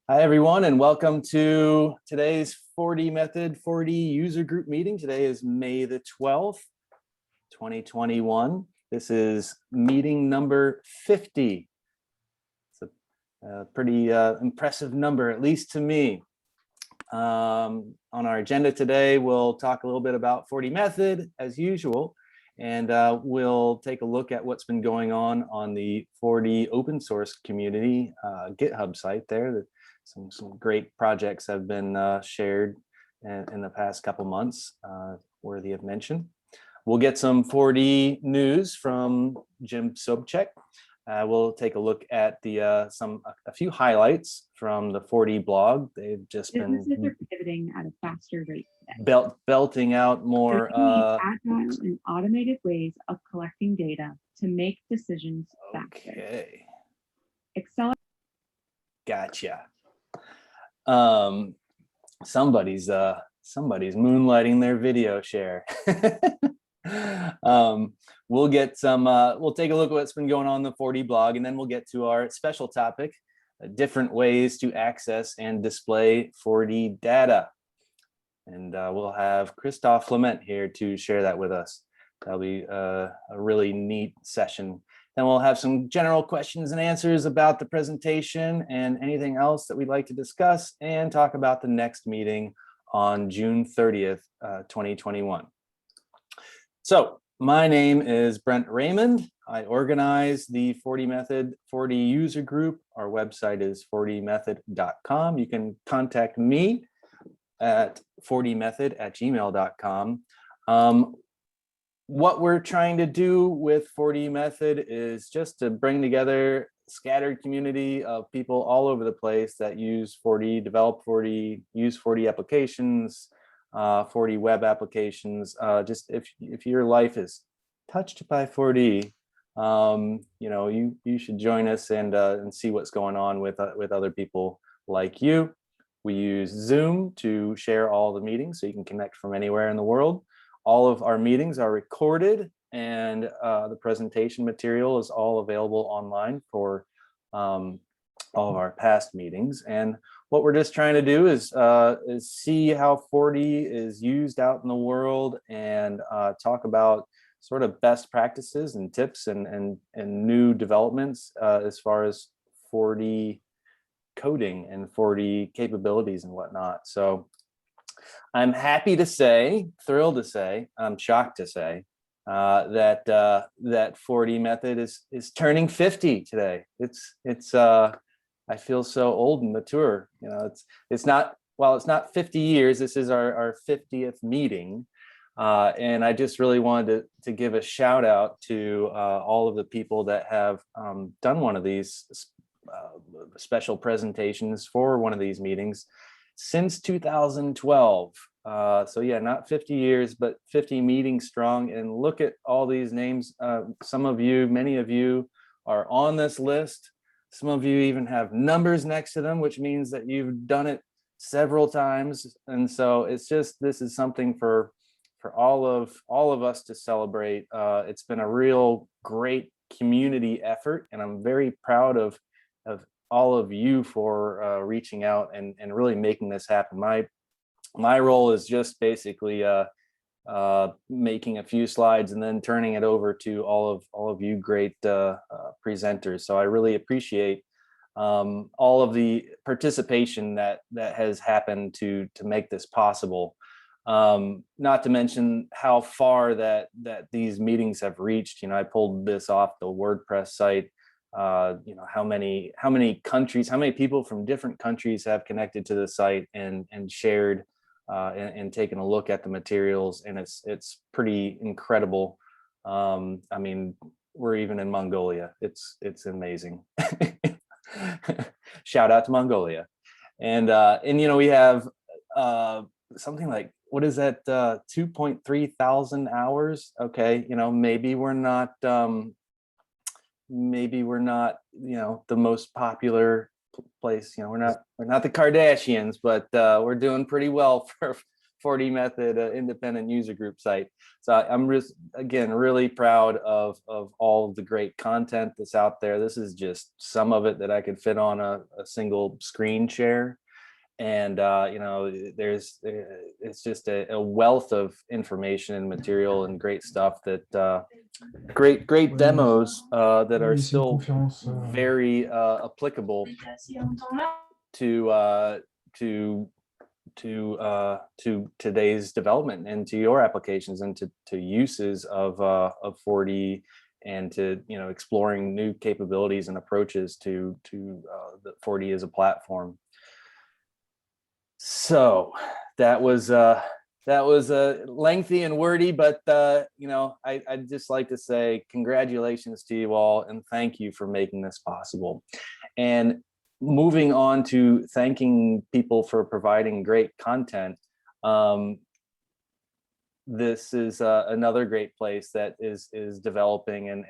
Hi, everyone, and welcome to today's 4DMethod 4D user group meeting. Today is May the 12th, 2021. This is meeting number 50. It's a pretty impressive number, at least to me. On our agenda today, we'll talk a little bit about 4DMethod as usual, and we'll take a look at what's been going on the 4D open source community GitHub site there. Some great projects have been shared in the past couple months, worthy of mention. We'll get some 4D news from Jim Sobczak. We'll take a look at a few highlights from the 4D blog. They've just Businesses been are pivoting at a faster rate today. Belting out more agile and automated ways of collecting data to make decisions faster. Okay. Accelerate. Gotcha. Somebody's moonlighting their video share. We'll get some we'll take a look at what's been going on in the 4D blog, and then we'll get to our special topic, different ways to access and display 4D data. And we'll have Christophe Flament here to share that with us. That'll be a really neat session. Then we'll have some general questions and answers about the presentation and anything else that we'd like to discuss, and talk about the next meeting on June 30th, 2021. So my name is Brent Raymond. I organize the 4DMethod 4D user group. Our website is 4dmethod.com. You can contact me at 4dmethod@gmail.com. What we're trying to do with 4DMethod is just to bring together a scattered community of people all over the place that use 4D, develop 4D, use 4D applications, 4D web applications. Just if your life is touched by 4D, you should join us and see what's going on with other people like you. We use Zoom to share all the meetings, so you can connect from anywhere in the world. All of our meetings are recorded, and the presentation material is all available online for all of our past meetings. And what we're just trying to do is see how 4D is used out in the world, and talk about sort of best practices and tips and new developments as far as 4D coding and 4D capabilities and whatnot. So I'm happy to say, thrilled to say, I'm shocked to say that 4DMethod is turning 50 today. It's I feel so old and mature. It's not 50 years. This is our 50th meeting, and I just really wanted to give a shout out to all of the people that have done one of these special presentations for one of these meetings since 2012. So yeah, not 50 years, but 50 meetings strong. And look at all these names. Some of you, many of you are on this list. Some of you even have numbers next to them, which means that you've done it several times. And so it's just, this is something for all of us to celebrate. It's been a real great community effort, and I'm very proud of all of you for reaching out and really making this happen. My role is just basically making a few slides and then turning it over to all of you great presenters. So I really appreciate all of the participation that has happened to make this possible. Not to mention how far that these meetings have reached. I pulled this off the WordPress site. How many countries, how many people from different countries have connected to the site and shared and taken a look at the materials, and it's pretty incredible. I mean, we're even in Mongolia. It's amazing. Shout out to Mongolia. And we have something like, what is that, 2.3 thousand hours? Okay, maybe we're not the most popular place. We're not the Kardashians, but we're doing pretty well 4DMethod independent user group site. So I'm just, again, really proud of all of the great content that's out there. This is just some of it that I could fit on a single screen share. And you know, it's just a wealth of information and material and great stuff that great demos that are still very applicable to today's development and to your applications and to uses of 4D, and to, you know, exploring new capabilities and approaches to the 4D as a platform. So that was lengthy and wordy, but you know, I'd just like to say congratulations to you all and thank you for making this possible. And moving on to thanking people for providing great content. This is another great place that is developing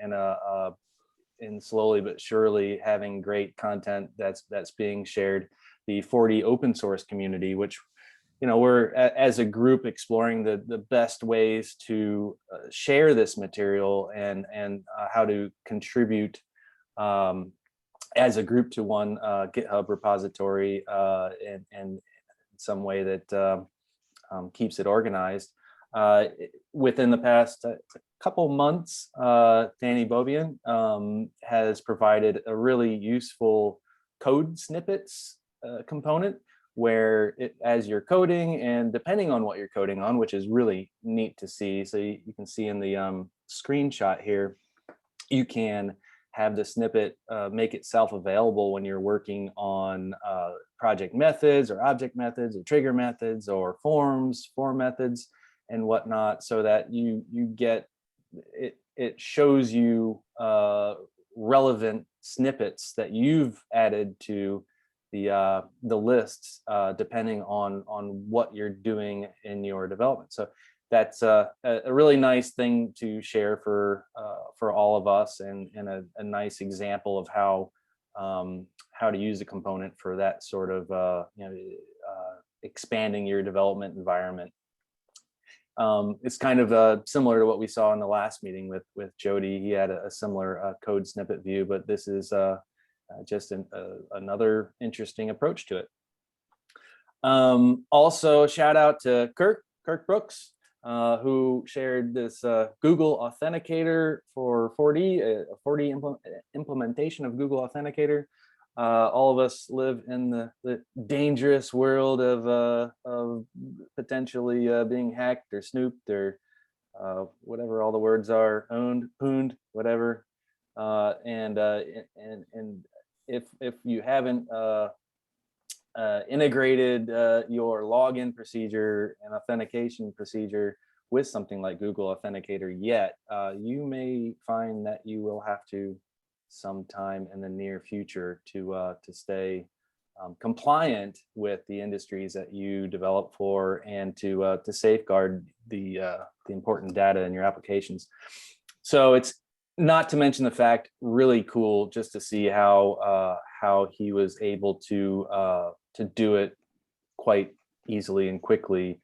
and slowly but surely having great content that's being shared. The 4D open source community, which, you know, we're as a group exploring the best ways to share this material and how to contribute as a group to one GitHub repository and some way that keeps it organized. Within the past couple months, Danny Bobian has provided a really useful code snippets component where as you're coding, and depending on what you're coding on, which is really neat to see. So you can see in the screenshot here, you can have the snippet make itself available when you're working on project methods or object methods or trigger methods or form methods and whatnot, so that you get it shows you relevant snippets that you've added to the lists depending on what you're doing in your development. So that's a really nice thing to share for all of us, and a nice example of how to use a component for that sort of expanding your development environment. It's kind of similar to what we saw in the last meeting with Jody. He had a similar code snippet view, but this is just another interesting approach to it. Also, shout out to Kirk Brooks, who shared this Google Authenticator for 4D, a 4D implementation of Google Authenticator. All of us live in the dangerous world of potentially being hacked or snooped or whatever all the words are, owned, pooned, whatever. And if you haven't integrated your login procedure and authentication procedure with something like Google Authenticator yet, you may find that you will have to sometime in the near future to stay compliant with the industries that you develop for, and to safeguard the important data in your applications. So it's not to mention the fact, really cool just to see how he was able to do it quite easily and quickly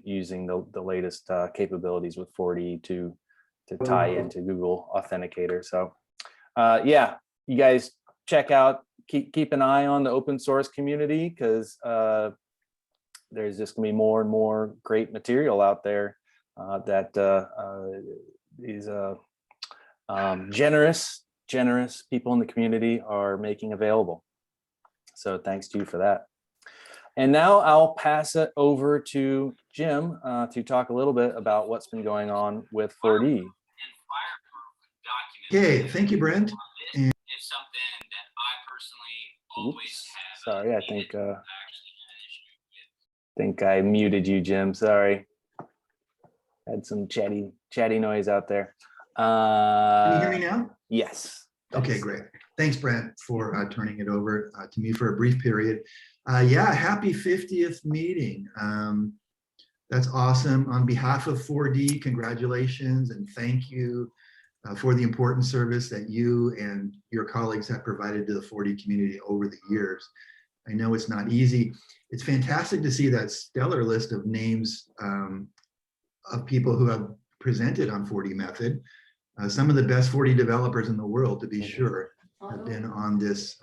using the latest capabilities with 4D to tie into Google Authenticator. So yeah, you guys check out, keep an eye on the open source community, because there's just gonna be more and more great material out there that these generous people in the community are making available. So thanks to you for that. And now I'll pass it over to Jim to talk a little bit about what's been going on with 4D. Okay, thank you, Brent. And it's something that I personally always have. Sorry, I think I muted you, Jim. Sorry. Had some chatty noise out there. can you hear me now? Yes. Okay, great. Thanks, Brent, for turning it over to me for a brief period. Yeah, happy 50th meeting. That's awesome. On behalf of 4D, congratulations and thank you for the important service that you and your colleagues have provided to the 4D community over the years. I know it's not easy. It's fantastic to see that stellar list of names of people who have presented on 4DMethod. Some of the best 4D developers in the world, to be sure, have been on this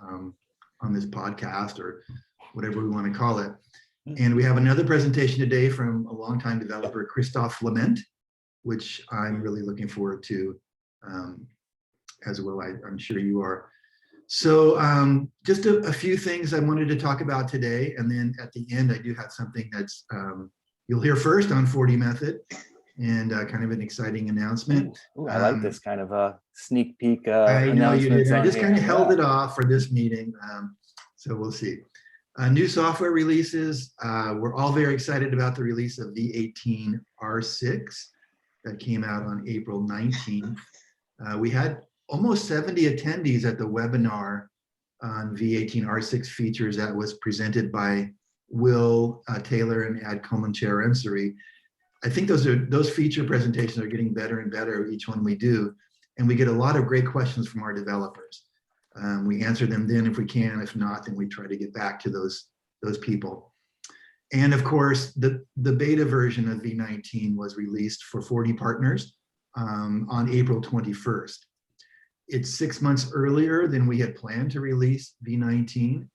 podcast, or whatever we want to call it. And we have another presentation today from a longtime developer, Christophe Flament, which I'm really looking forward to as well. I'm sure you are. So just a few things I wanted to talk about today. And then at the end, I do have something that's you'll hear first on 4DMethod, and kind of an exciting announcement. Ooh, I like this kind of a sneak peek I know you did. announcements I on just here. kind of held Yeah. it off for this meeting. So we'll see. New software releases. We're all very excited about the release of V18 R6 that came out on April 19th. We had almost 70 attendees at the webinar on V18 R6 features that was presented by Will Taylor and Ad Comancher-Ensary. I think those feature presentations are getting better and better each one we do, and we get a lot of great questions from our developers. We answer them then if we can. If not, then we try to get back to those people. And of course, the beta version of V19 was released for 4D partners on April 21st. It's 6 months earlier than we had planned to release V19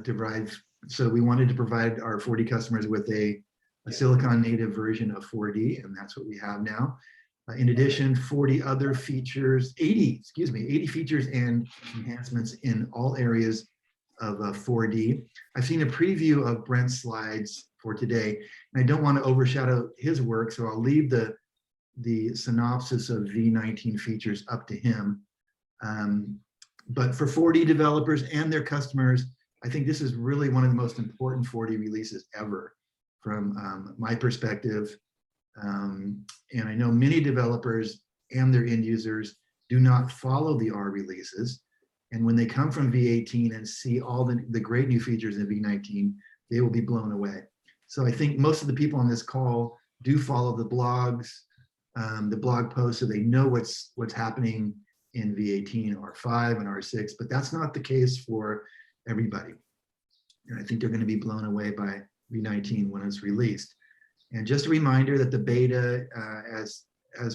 to provide. So we wanted to provide our 4D customers with a Silicon native version of 4D, and that's what we have now. In addition, 80 features and enhancements in all areas of 4D. I've seen a preview of Brent's slides for today, and I don't want to overshadow his work, so I'll leave the synopsis of V19 features up to him. But for 4D developers and their customers, I think this is really one of the most important 4D releases ever from my perspective. And I know many developers and their end users do not follow the R releases. And when they come from V18 and see all the great new features in V19, they will be blown away. So I think most of the people on this call do follow the blogs, the blog posts, so they know what's happening in V18, R5, and R6, but that's not the case for everybody. And I think they're going to be blown away by V19 when it's released. And just a reminder that the beta, as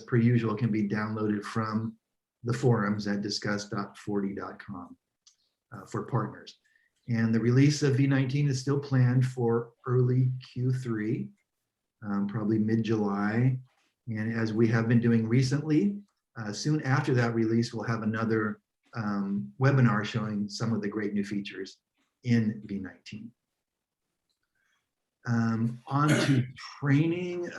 per usual, can be downloaded from the forums at discuss.4d.com for partners. And the release of V19 is still planned for early Q3, probably mid-July. And as we have been doing recently, soon after that release, we'll have another webinar showing some of the great new features in V19. On to training.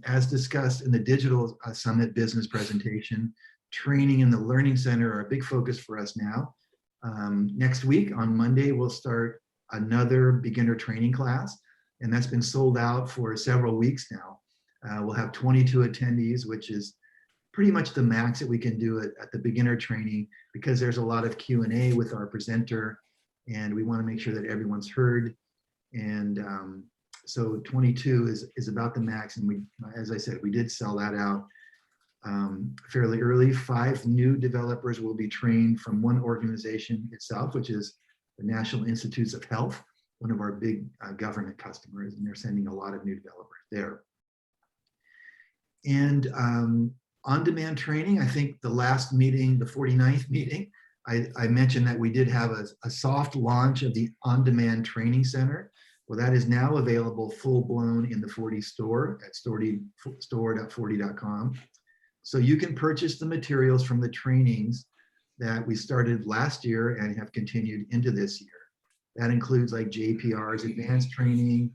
As discussed in the Digital Summit business presentation, training in the Learning Center are a big focus for us now. Next week on Monday, we'll start another beginner training class, and that's been sold out for several weeks now. We'll have 22 attendees, which is pretty much the max that we can do at the beginner training, because there's a lot of Q&A with our presenter, and we want to make sure that everyone's heard. And so 22 is about the max, and we, as I said, we did sell that out fairly early. 5 new developers will be trained from one organization itself, which is the National Institutes of Health, one of our big government customers, and they're sending a lot of new developers there. And on-demand training, I think the last meeting, the 49th meeting, I mentioned that we did have a soft launch of the on-demand training center. Well, that is now available full-blown in the 4D store at store.4d.com. So you can purchase the materials from the trainings that we started last year and have continued into this year. That includes like JPR's advanced training,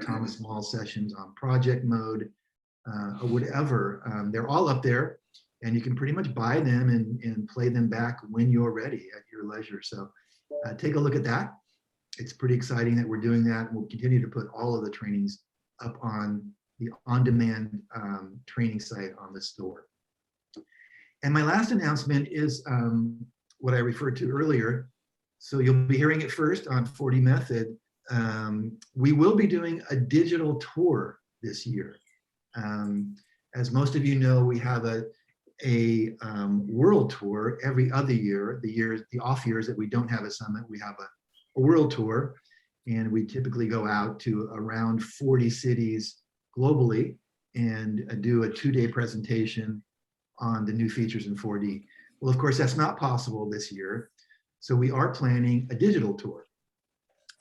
Thomas Small sessions on project mode, or whatever. They're all up there, and you can pretty much buy them and play them back when you're ready at your leisure. So take a look at that. It's pretty exciting that we're doing that. We'll continue to put all of the trainings up on the on-demand training site on the store. And my last announcement is what I referred to earlier. So you'll be hearing it first on 4DMethod. We will be doing a digital tour this year. As most of you know, we have a world tour every other year. The off years that we don't have a summit, we have a world tour, and we typically go out to around 40 cities globally and do a 2-day presentation on the new features in 4D. Well, of course, that's not possible this year. So we are planning a digital tour.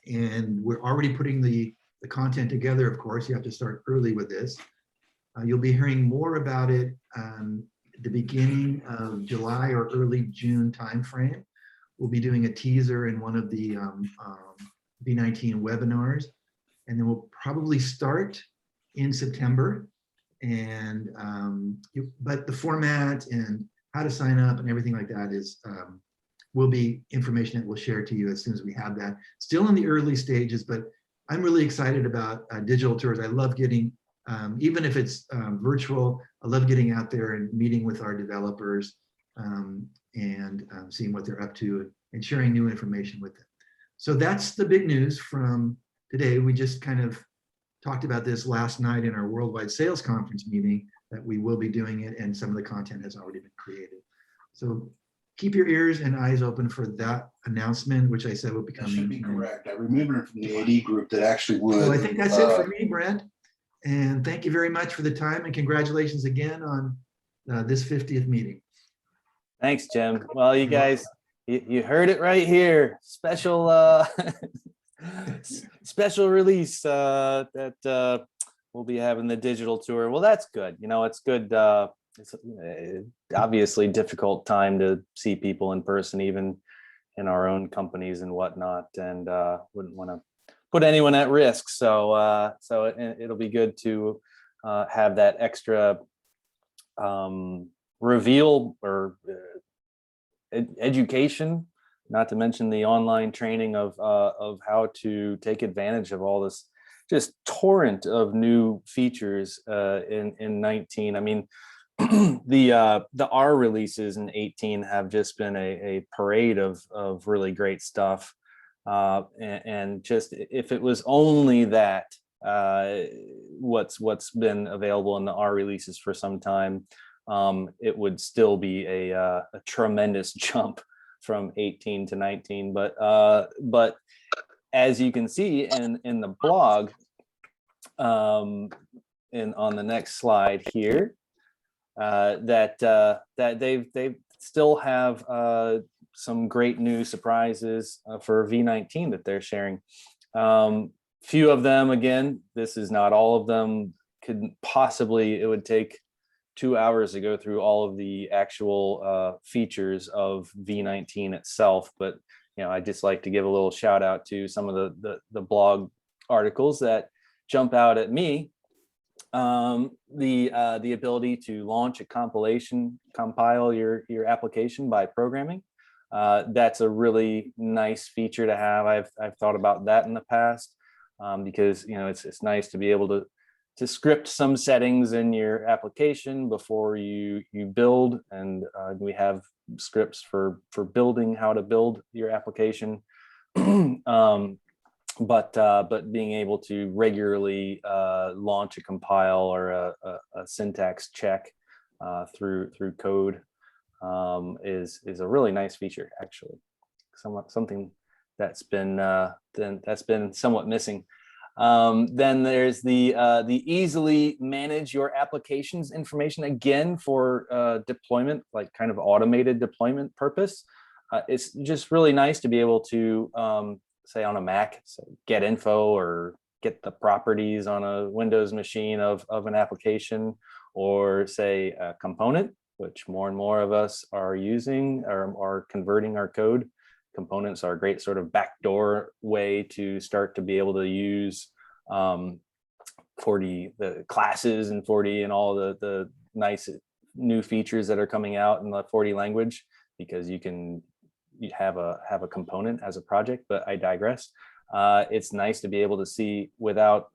And we're already putting the content together, of course. You have to start early with this. You'll be hearing more about it at the beginning of July or early June timeframe. We'll be doing a teaser in one of the V19 webinars. And then we'll probably start in September. And but the format and how to sign up and everything like that is will be information that we'll share to you as soon as we have that. Still in the early stages, but I'm really excited about digital tours. I love getting, even if it's virtual, I love getting out there and meeting with our developers and seeing what they're up to and sharing new information with them. So that's the big news from today. We just kind of talked about this last night in our worldwide sales conference meeting that we will be doing it, and some of the content has already been created. So keep your ears and eyes open for that announcement, which I said will be That coming. should be correct. I remember from the AD group that actually would. Well, I think that's it for me, Brent. And thank you very much for the time, and congratulations again on this 50th meeting. Thanks, Jim. Well, you guys, you heard it right here. Special special release that we'll be having the digital tour. Well, that's good. You know, it's good. It's obviously difficult time to see people in person, even in our own companies and whatnot, and wouldn't want to put anyone at risk. So it'll be good to have that extra reveal or education, not to mention the online training of how to take advantage of all this just torrent of new features in 19. I mean, the R releases in 18 have just been a parade of really great stuff. And just if it was only that, what's been available in the R releases for some time, it would still be a tremendous jump from 18 to 19. But as you can see in the blog, on the next slide here, that they still have some great new surprises for V19 that they're sharing. Few of them, again, this is not all of them, could possibly, it would take 2 hours to go through all of the actual features of V19 itself. But, you know, I just like to give a little shout out to some of the blog articles that jump out at me. The ability to launch a compile your application by programming. That's a really nice feature to have. I've thought about that in the past, because, you know, it's nice to be able to script some settings in your application before you build, and we have scripts for building how to build your application. But being able to regularly launch a compile or a syntax check through code is a really nice feature, actually. Something that's been somewhat missing. Then there's the easily manage your applications information, again for deployment, like kind of automated deployment purpose. It's just really nice to be able to say on a Mac, so get info or get the properties on a Windows machine of an application, or say a component, which more and more of us are using or are converting our code. Components are a great sort of backdoor way to start to be able to use 4D, the classes in 4D and all the nice new features that are coming out in the 4D language, because you have a component as a project. But I digress. It's nice to be able to see, without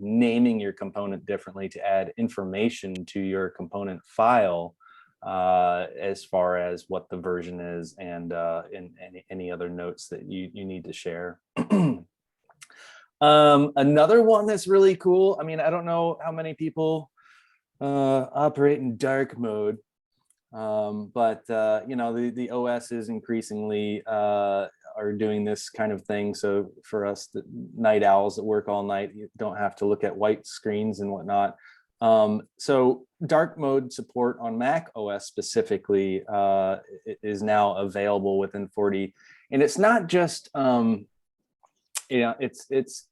naming your component differently, to add information to your component file as far as what the version is and any other notes that you need to share. Another one that's really cool, I mean, I don't know how many people operate in dark mode, but you know, the OSs increasingly are are doing this kind of thing. So for us, the night owls that work all night, you don't have to look at white screens and whatnot. So dark mode support on Mac OS specifically is now available within 4D, and it's not just it's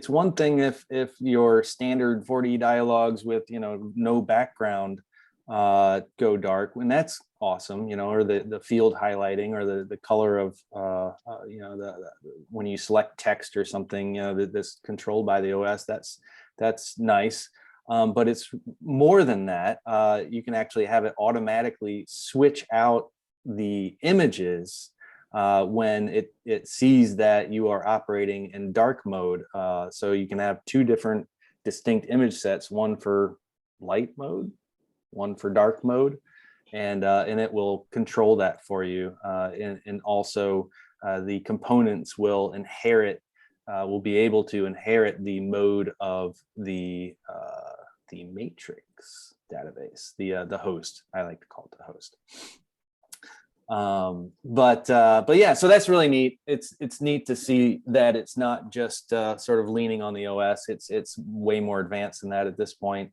one thing if your standard 4D dialogues with no background go dark, when that's awesome, or the field highlighting or the color of when you select text or something, that's controlled by the OS, that's nice. But it's more than that. You can actually have it automatically switch out the images when it sees that you are operating in dark mode. So you can have two different distinct image sets, one for light mode, one for dark mode, and it will control that for you. And also the components will be able to inherit the mode of the matrix database, the host. I like to call it the host. But yeah, so that's really neat. It's neat to see that it's not just sort of leaning on the OS. It's way more advanced than that at this point.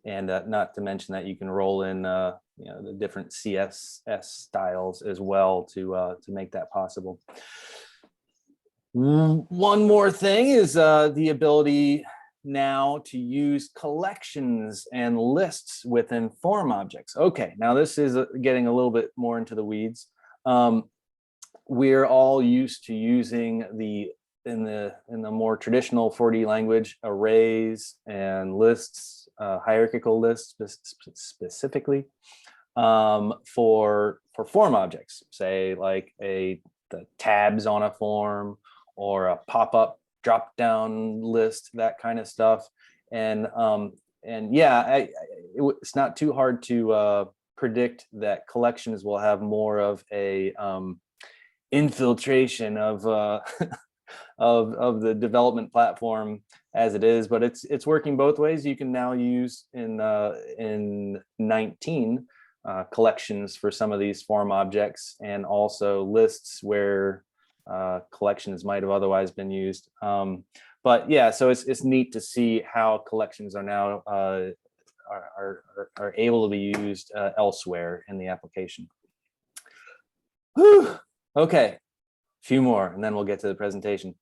And not to mention that you can roll in the different CSS styles as well to make that possible. One more thing is the ability now to use collections and lists within form objects. Okay, now this is getting a little bit more into the weeds. We're all used to using in the more traditional 4D language, arrays and lists, hierarchical lists specifically for form objects, say like the tabs on a form or a pop-up drop down list, that kind of stuff. And yeah, it's not too hard to predict that collections will have more of a infiltration of of the development platform as it is, but it's working both ways. You can now use in 19 collections for some of these form objects, and also lists where collections might have otherwise been used. But yeah, so it's neat to see how collections are now are able to be used elsewhere in the application. Whew. Okay, few more, and then we'll get to the presentation.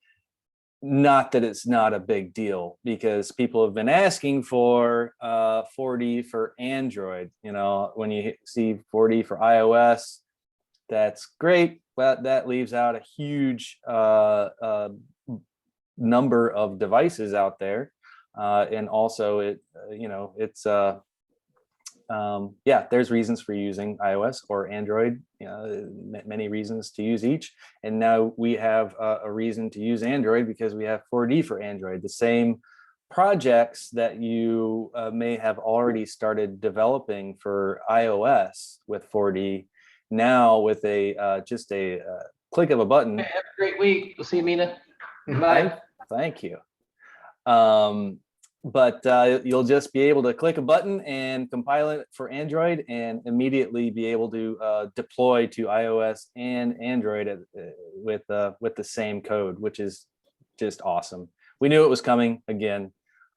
Not that it's not a big deal, because people have been asking for 4D for Android. When you see 4D for iOS, that's great, but that leaves out a huge number of devices out there, and also yeah, there's reasons for using iOS or Android, many reasons to use each. And now we have a reason to use Android because we have 4D for Android. The same projects that you may have already started developing for iOS with 4D, now with just a click of a button. Have a great week. We'll see you, Mina. Bye. Thank you. But you'll just be able to click a button and compile it for Android, and immediately be able to deploy to iOS and Android with the same code, which is just awesome. We knew it was coming. Again,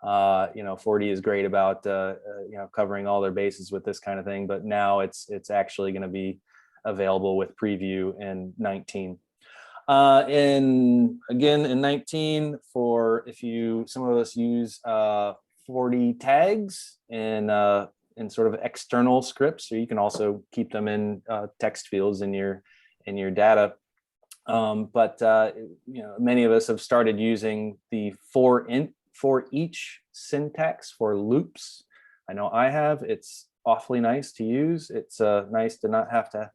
4D is great about covering all their bases with this kind of thing, but now it's actually going to be available with preview in 19. And again, in 19, some of us use 4D tags in sort of external scripts, or you can also keep them in text fields in your data. But many of us have started using the for each syntax for loops. I know I have. It's awfully nice to use. It's nice to not have to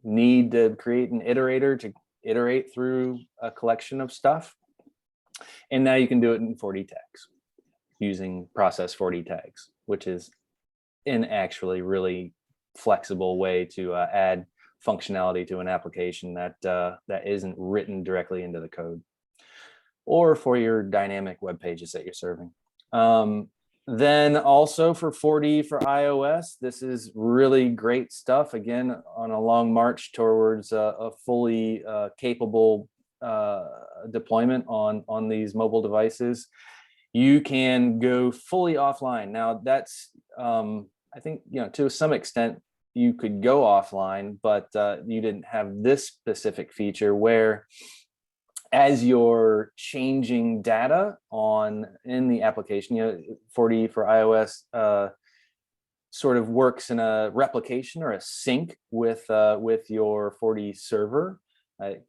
need to create an iterator to iterate through a collection of stuff. And now you can do it in 4D tags using process 4D tags, which is an actually really flexible way to add functionality to an application that isn't written directly into the code, or for your dynamic web pages that you're serving. Then also for 4D for iOS, this is really great stuff. Again, on a long march towards a fully capable deployment on these mobile devices. You can go fully offline. Now that's, I think, to some extent, you could go offline, but you didn't have this specific feature where as you're changing data in the application, 4D for iOS sort of works in a replication or a sync with your 4D server.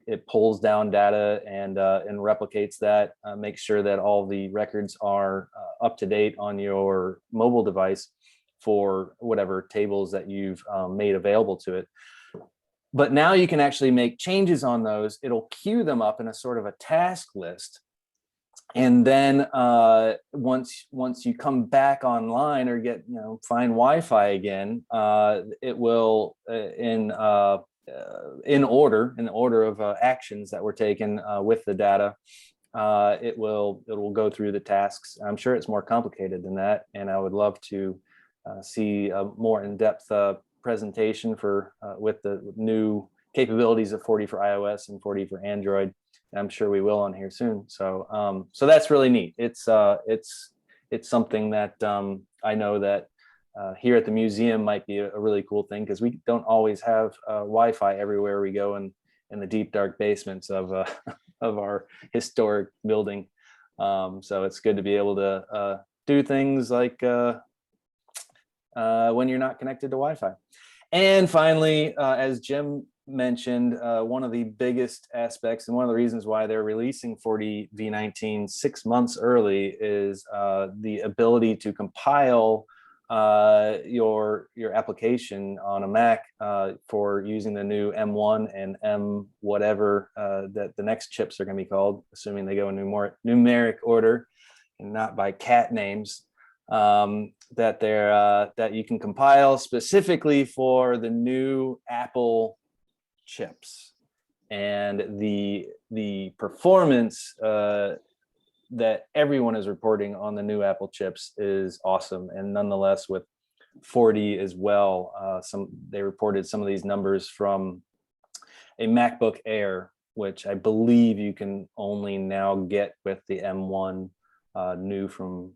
It pulls down data and replicates that, makes sure that all the records are up to date on your mobile device for whatever tables that you've made available to it. But now you can actually make changes on those. It'll queue them up in a sort of a task list. And then once you come back online or find Wi-Fi again, it will in order of actions that were taken with the data, it will go through the tasks. I'm sure it's more complicated than that, and I would love to see a more in-depth presentation with the new capabilities of 4D for iOS and 4D for Android. And I'm sure we will on here soon. So so that's really neat. It's something that I know that here at the museum might be a really cool thing, because we don't always have Wi-Fi everywhere we go in the deep dark basements of of our historic building. So it's good to be able to do things like when you're not connected to Wi-Fi. And finally, as Jim mentioned, one of the biggest aspects and one of the reasons why they're releasing 4D v19 6 months early is the ability to compile your application on a Mac for using the new M1 and M whatever that the next chips are going to be called, assuming they go in numeric order and not by cat names. That you can compile specifically for the new Apple chips, and the performance that everyone is reporting on the new Apple chips is awesome. And nonetheless, with 4D as well, they reported some of these numbers from a MacBook Air, which I believe you can only now get with the M1 new from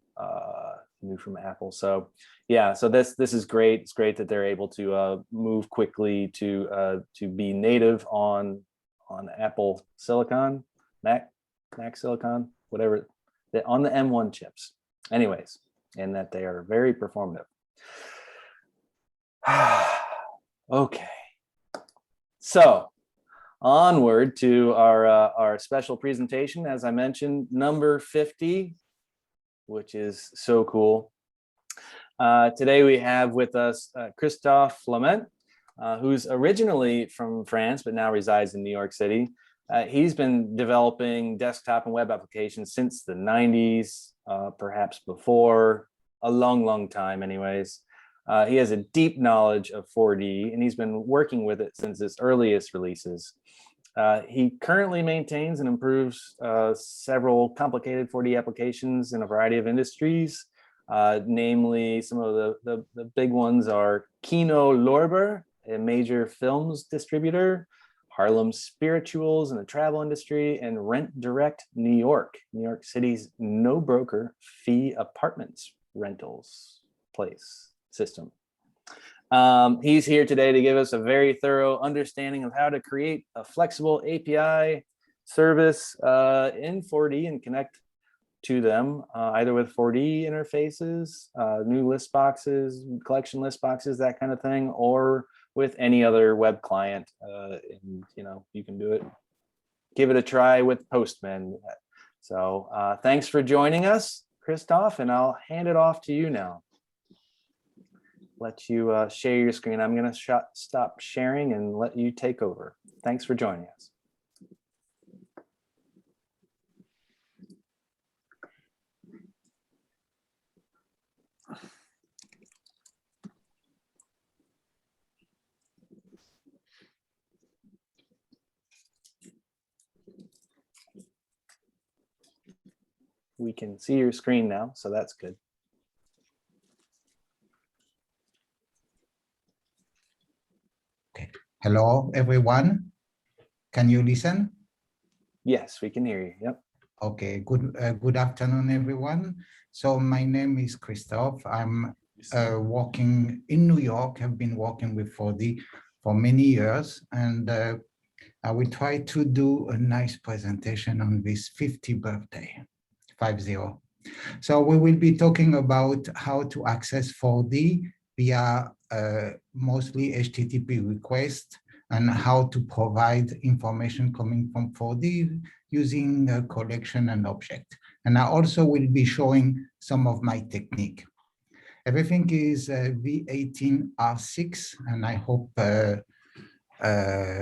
Apple. So yeah, so this is great. It's great that they're able to move quickly to be native on Apple Silicon, Mac Silicon, whatever, on the M1 chips. Anyways, and that they are very performative. Okay, so onward to our special presentation, as I mentioned, number 50, which is so cool. Today we have with us Christophe Flament, who's originally from France, but now resides in New York City. He's been developing desktop and web applications since the 90s, perhaps before, a long time anyways. He has a deep knowledge of 4D, and he's been working with it since its earliest releases. He currently maintains and improves several complicated 4D applications in a variety of industries. Namely, some of the big ones are Kino Lorber, a major films distributor, Harlem Spirituals in the travel industry, and Rent Direct New York City's no broker fee apartments rentals place system. He's here today to give us a very thorough understanding of how to create a flexible API service in 4D and connect to them either with 4D interfaces, new list boxes, collection list boxes, that kind of thing, or with any other web client. And you can do it, give it a try with Postman. So thanks for joining us, Christophe, and I'll hand it off to you now. Let you share your screen. I'm going to stop sharing and let you take over. Thanks for joining us. We can see your screen now, so that's good. Hello, everyone. Can you listen? Yes, we can hear you. Yep. Okay, good afternoon, everyone. So my name is Christophe. I'm working in New York. I've been working with 4D for many years, and I will try to do a nice presentation on this 50th birthday, 50. So we will be talking about how to access 4D via mostly HTTP requests and how to provide information coming from 4D using a collection and object. And I also will be showing some of my technique. Everything is V18R6, and I hope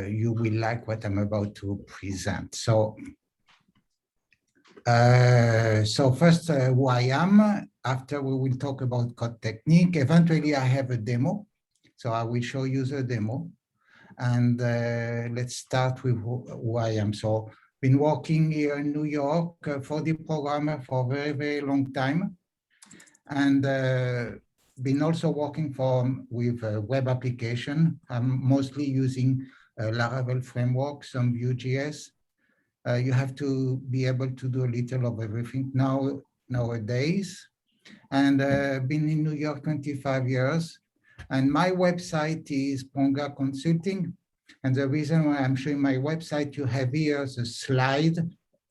you will like what I'm about to present. So first, who I am. After we will talk about code technique. Eventually, I have a demo. So I will show you the demo. And let's start with who I am. So been working here in New York for the programmer for a very, very long time. And been also working with web application. I'm mostly using Laravel framework, some Vue.js. You have to be able to do a little of everything nowadays. And been in New York 25 years. And my website is Ponga Consulting. And the reason why I'm showing my website, you have here the slide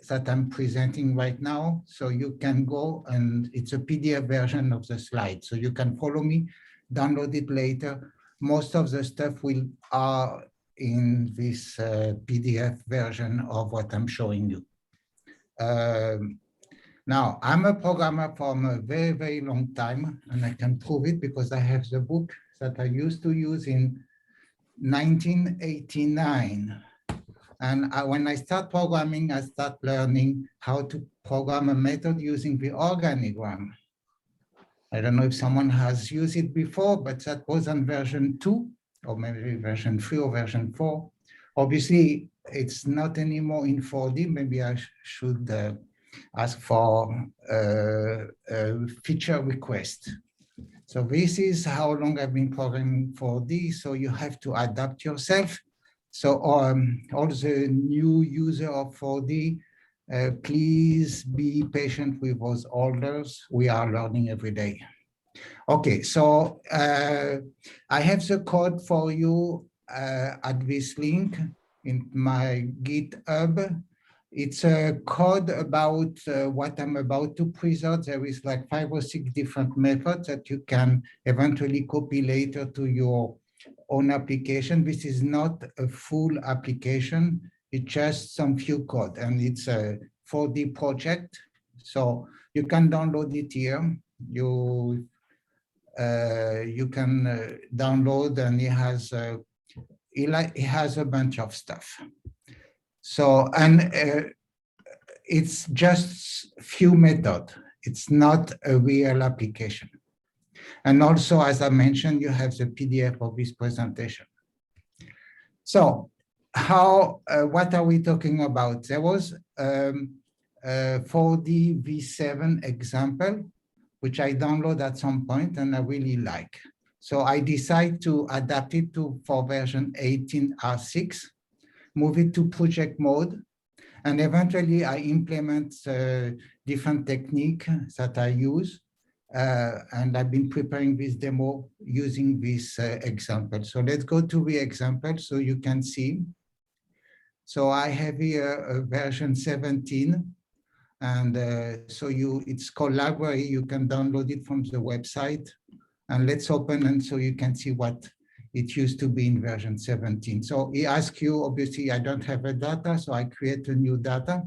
that I'm presenting right now. So you can go, and it's a PDF version of the slide. So you can follow me, download it later. Most of the stuff are in this PDF version of what I'm showing you. Now, I'm a programmer from a very, very long time, and I can prove it because I have the book that I used to use in 1989. And when I start programming, I start learning how to program a method using the organigram. I don't know if someone has used it before, but that was on version 2, or maybe version 3 or version 4. Obviously, it's not anymore in 4D. Maybe I should ask for a feature request. So this is how long I've been programming 4D. So you have to adapt yourself. So all the new user of 4D, please be patient with us olders. We are learning every day. Okay, so I have the code for you at this link in my GitHub. It's a code about what I'm about to present. There is like 5 or 6 different methods that you can eventually copy later to your own application. This is not a full application. It's just some few code, and it's a 4D project. So you can download it here. You can download, and it has a bunch of stuff. So, and it's just few methods. It's not a real application. And also, as I mentioned, you have the PDF of this presentation. So what are we talking about? There was 4D V7 example, which I downloaded at some point and I really like. So I decided to adapt it for version 18R6, move it to project mode, and eventually I implement different technique that I use. And I've been preparing this demo using this example. So let's go to the example so you can see. So I have here a version 17, and it's called library. You can download it from the website. And let's open, and so you can see what it used to be in version 17. So he asks you, obviously, I don't have a data, so I create a new data.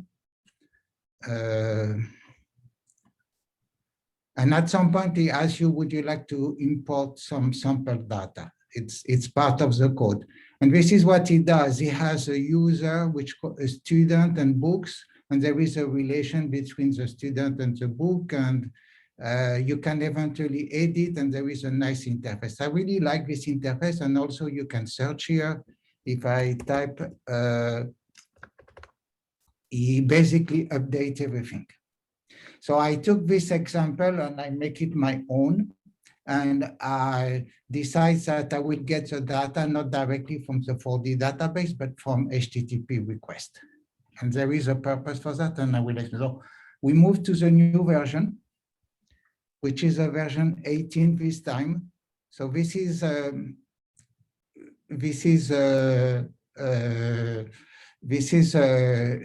And at some point, he asks you, would you like to import some sample data? It's part of the code. And this is what he does. He has a user, a student and books, and there is a relation between the student and the book, and you can eventually edit, and there is a nice interface. I really like this interface, and also you can search here. If I type, he basically updates everything. So I took this example and I make it my own. and I decide that I will get the data not directly from the 4D database, but from HTTP request. And there is a purpose for that, and I will explain. So we move to the new version, which is a version 18 this time. So this is a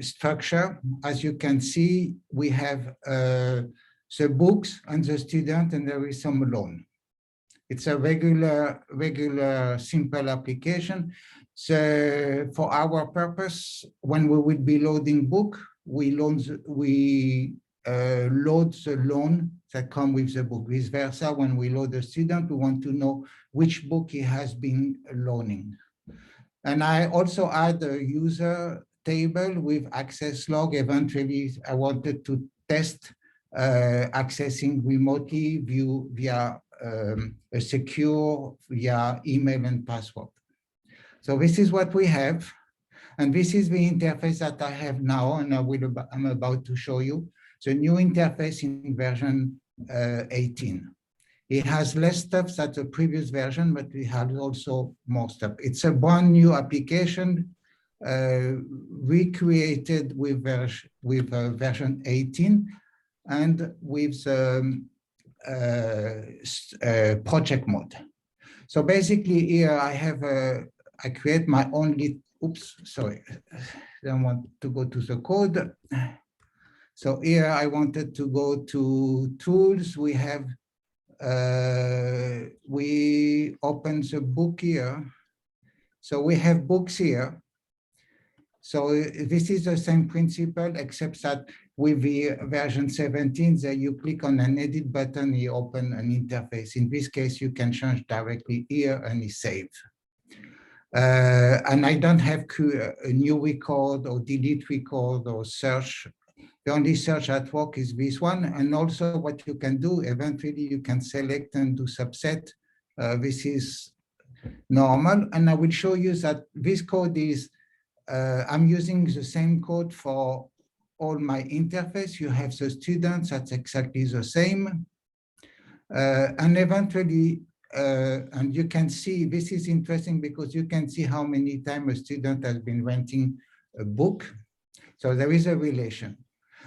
structure. As you can see, we have the books and the student, and there is some loan. It's a regular simple application. So for our purpose, when we will be loading book, we load the loan that come with the book. Vice versa, when we load the student, we want to know which book he has been loaning. And I also add a user table with access log. Eventually, I wanted to test accessing remotely via a secure via email and password. So this is what we have. And this is the interface that I have now, and I'm about to show you. The new interface in version 18. It has less stuff than the previous version, but we have also more stuff. It's a brand new application recreated with version 18 and with project mode. So basically here I create my own oops, sorry, I don't want to go to the code. So here I wanted to go to tools. We have, we open the book here. So we have books here. So this is the same principle, except that with the version 17, that you click on an edit button, you open an interface. In this case, you can change directly here and it's saved. And I don't have a new record or delete record or search. The only search at work is this one. And also what you can do, eventually you can select and do subset. This is normal. And I will show you that this code is, I'm using the same code for all my interface. You have the students, that's exactly the same. And eventually, and you can see, this is interesting because you can see how many times a student has been renting a book. So there is a relation.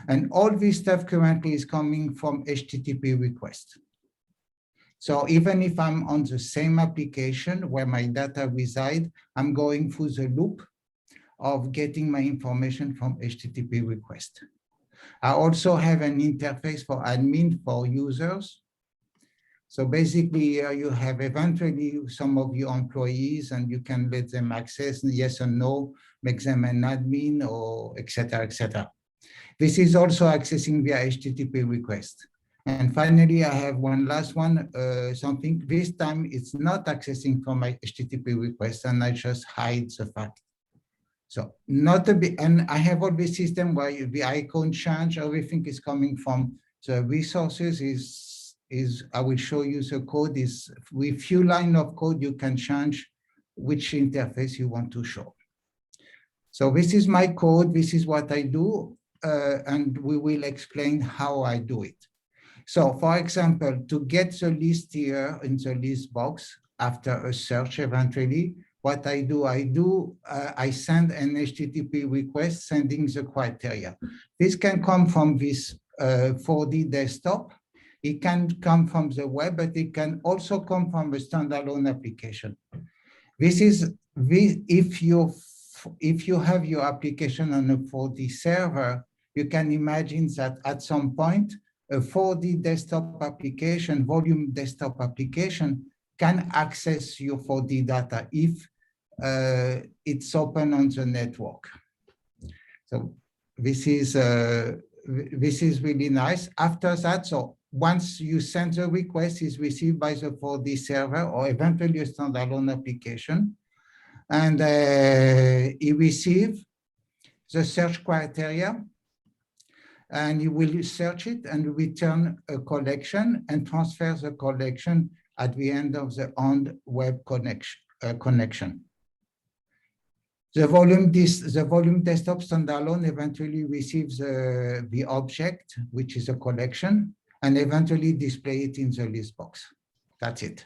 And all this stuff currently is coming from HTTP request. So even if I'm on the same application where my data reside, I'm going through the loop of getting my information from HTTP request. I also have an interface for admin for users. So basically, you have eventually some of your employees and you can let them access yes or no, make them an admin or et cetera, et cetera. This is also accessing via HTTP request. And finally, I have one last one, something. This time it's not accessing from my HTTP request and I just hide the fact. So not a bit, and I have all this system where the icon change, everything is coming from the resources is I will show you the code is with few lines of code, you can change which interface you want to show. So this is my code, this is what I do, and we will explain how I do it. So for example, to get the list here in the list box after a search eventually, what I do, I send an HTTP request sending the criteria. This can come from this 4D desktop. It can come from the web, but it can also come from a standalone application. This is if you have your application on a 4D server, you can imagine that at some point, a 4D desktop application, volume desktop application, can access your 4D data if it's open on the network. So this is really nice. After that, so once you send the request, is received by the 4D server or eventually a standalone application, and it receives the search criteria, and you will search it and return a collection and transfer the collection at the end of the on-web connection. The volume desktop standalone eventually receives the object, which is a collection, and eventually display it in the list box. That's it.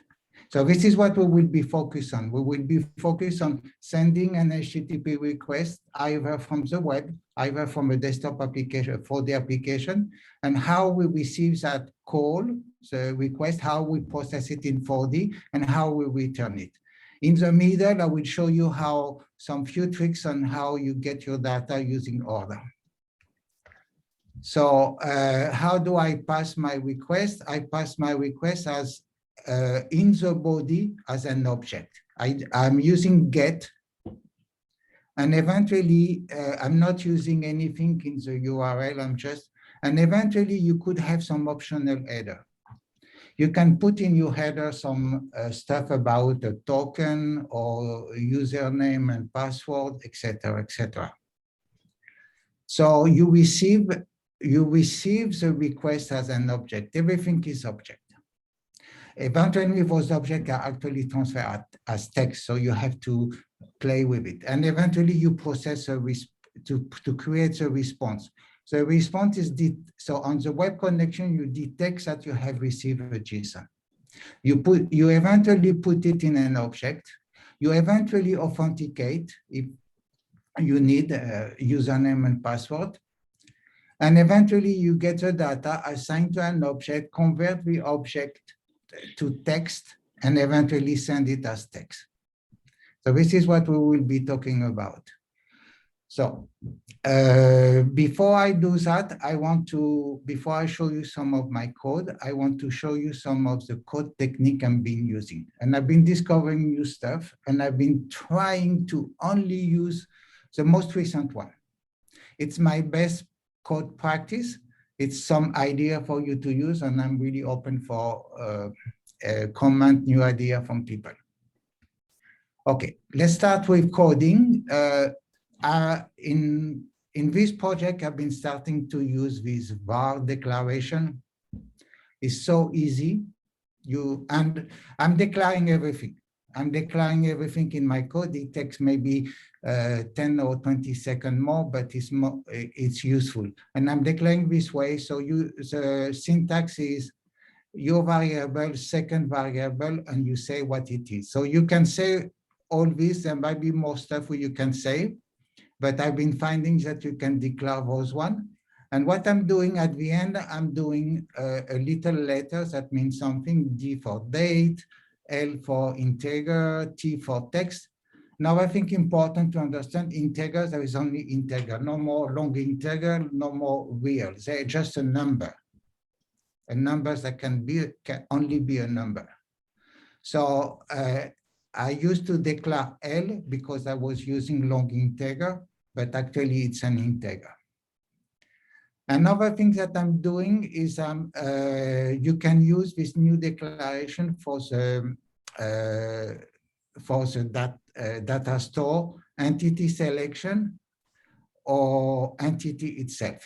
So this is what we will be focused on. We will be focused on sending an HTTP request either from the web, either from a desktop application, for the application, and how we receive that call, the request, how we process it in 4D, and how we return it. In the middle, I will show you how some few tricks on how you get your data using order. So how do I pass my request? I pass my request as in the body as an object. I'm using get, and eventually I'm not using anything in the URL, and eventually you could have some optional header. You can put in your header some stuff about a token or username and password, etc., etc. So you receive the request as an object. Everything is object. Eventually, those objects are actually transferred as text, so you have to play with it. And eventually, you process to create a response. So the response is so on the web connection, you detect that you have received a JSON. You eventually put it in an object. You eventually authenticate if you need a username and password. And eventually, you get the data assigned to an object, convert the object to text, and eventually send it as text. So this is what we will be talking about. So before I do that, before I show you some of my code, I want to show you some of the code technique I've been using. And I've been discovering new stuff, and I've been trying to only use the most recent one. It's my best code practice. It's some idea for you to use, and I'm really open for comment, new idea from people. Okay, let's start with coding. In this project, I've been starting to use this var declaration. It's so easy. And I'm declaring everything. I'm declaring everything in my code. It takes maybe 10 or 20 seconds more, but it's useful. And I'm declaring this way. So the syntax is your variable, second variable, and you say what it is. So you can say all this. There might be more stuff where you can say, but I've been finding that you can declare those one. And what I'm doing at the end, I'm doing a little letter that means something, D for date, L for integer, T for text. Now I think important to understand integers, there is only integer, no more long integer, no more real. They're just a number. A number that can only be a number. So I used to declare L because I was using long integer, but actually it's an integer. Another thing that I'm doing is you can use this new declaration for the data store, entity selection, or entity itself.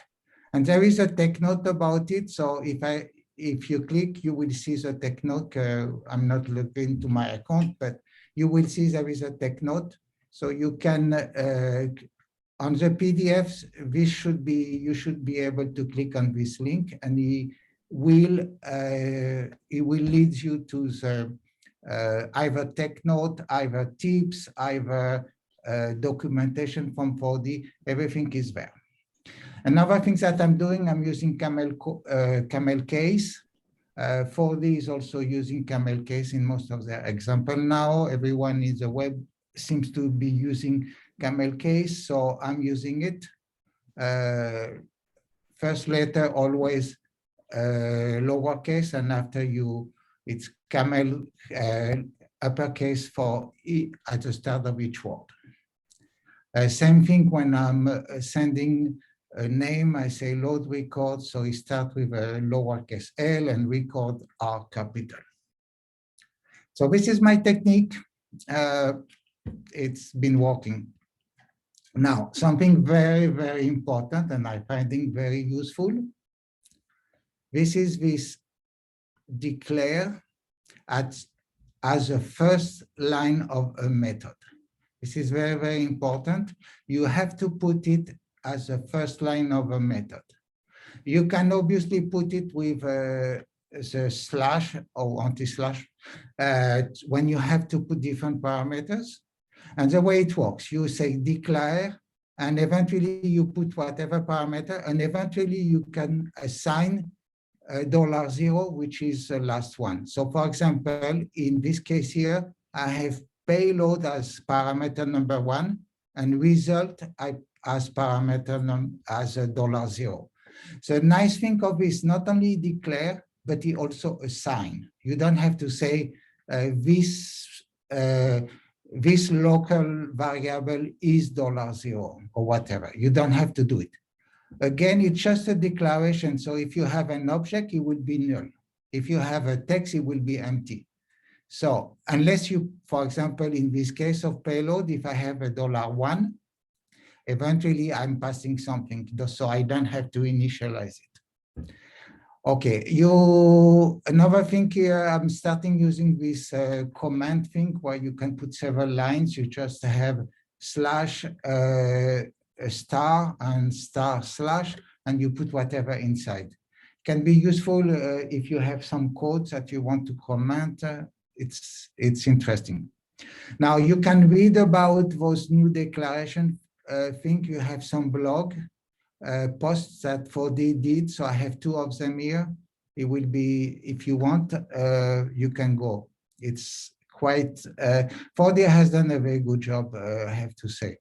And there is a tech note about it. So if you click, you will see the tech note. I'm not looking to my account, but you will see there is a tech note. So you can, on the PDFs, you should be able to click on this link, and it will lead you to the either tech note, either tips, either documentation from 4D. Everything is there. Another thing that I'm doing, I'm using camel case. 4D is also using camel case in most of their example now. Everyone in the web seems to be using camel case, so I'm using it. First letter always lowercase, and after it's camel uppercase for E at the start of each word. Same thing when I'm sending a name, I say load record, so it starts with a lowercase L and record R capital. So this is my technique. It's been working. Now, something very, very important, and I find it very useful. This is this declare as a first line of a method. This is very, very important. You have to put it as a first line of a method. You can obviously put it with the slash or anti-slash when you have to put different parameters. And the way it works, you say declare, and eventually you put whatever parameter, and eventually you can assign $0, which is the last one. So for example, in this case here, I have payload as parameter number 1 and result as parameter as $0. So nice thing of this, not only declare, but he also assign. You don't have to say this local variable is $0 or whatever. You don't have to do it. Again, it's just a declaration. So if you have an object, it will be null. If you have a text, it will be empty. So unless you, for example, in this case of payload, if I have a $1, eventually I'm passing something, so I don't have to initialize it. Okay, another thing here, I'm starting using this command thing where you can put several lines. You just have slash a star and star slash, and you put whatever inside. Can be useful if you have some codes that you want to comment. It's interesting. Now you can read about those new declaration thing. You have some blog posts that 4D did. So I have 2 of them here. It will be, if you want, you can go. It's quite, 4D has done a very good job, I have to say.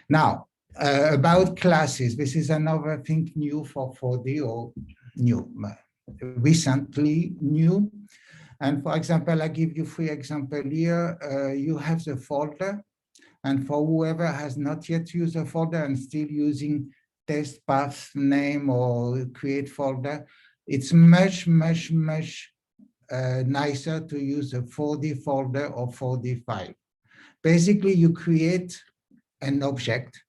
Now, about classes, this is another thing new for 4D, or new, recently new. And for example, I give you 3 examples here. You have the folder, and for whoever has not yet used a folder and still using test path name or create folder, it's much nicer to use a 4D folder or 4D file. Basically, you create an object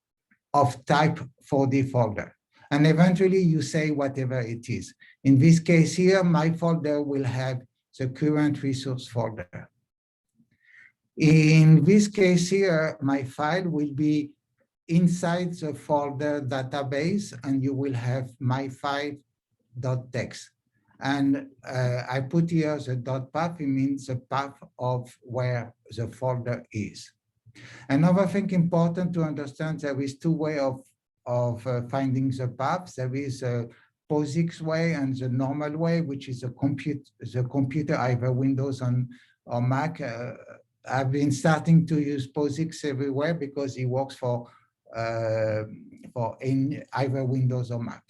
of type 4D folder, and eventually you say whatever it is. In this case here, my folder will have the current resource folder. In this case here, my file will be inside the folder database, and you will have my file.txt. And I put here the dot path, it means the path of where the folder is. Another thing important to understand, there is 2 ways of finding the path. There is a POSIX way and the normal way, which is the computer, either Windows or Mac. I've been starting to use POSIX everywhere because it works for either Windows or Mac.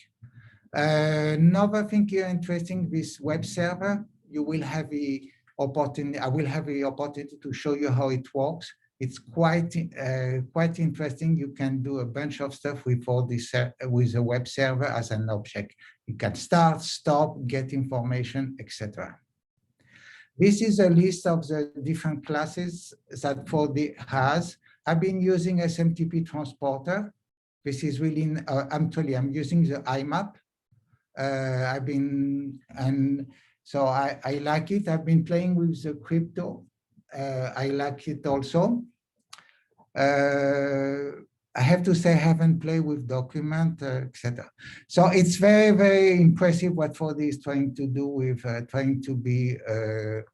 Another thing here interesting, this web server, you will have the opportunity, I will have the opportunity to show you how it works. It's quite interesting. You can do a bunch of stuff with a web server as an object. You can start, stop, get information, etc. This is a list of the different classes that 4D has. I've been using SMTP transporter. This is really, I'm using the IMAP. So I like it. I've been playing with the crypto. I like it also. I have to say I haven't played with document, etc. So it's very impressive what 4D is trying to do with trying to be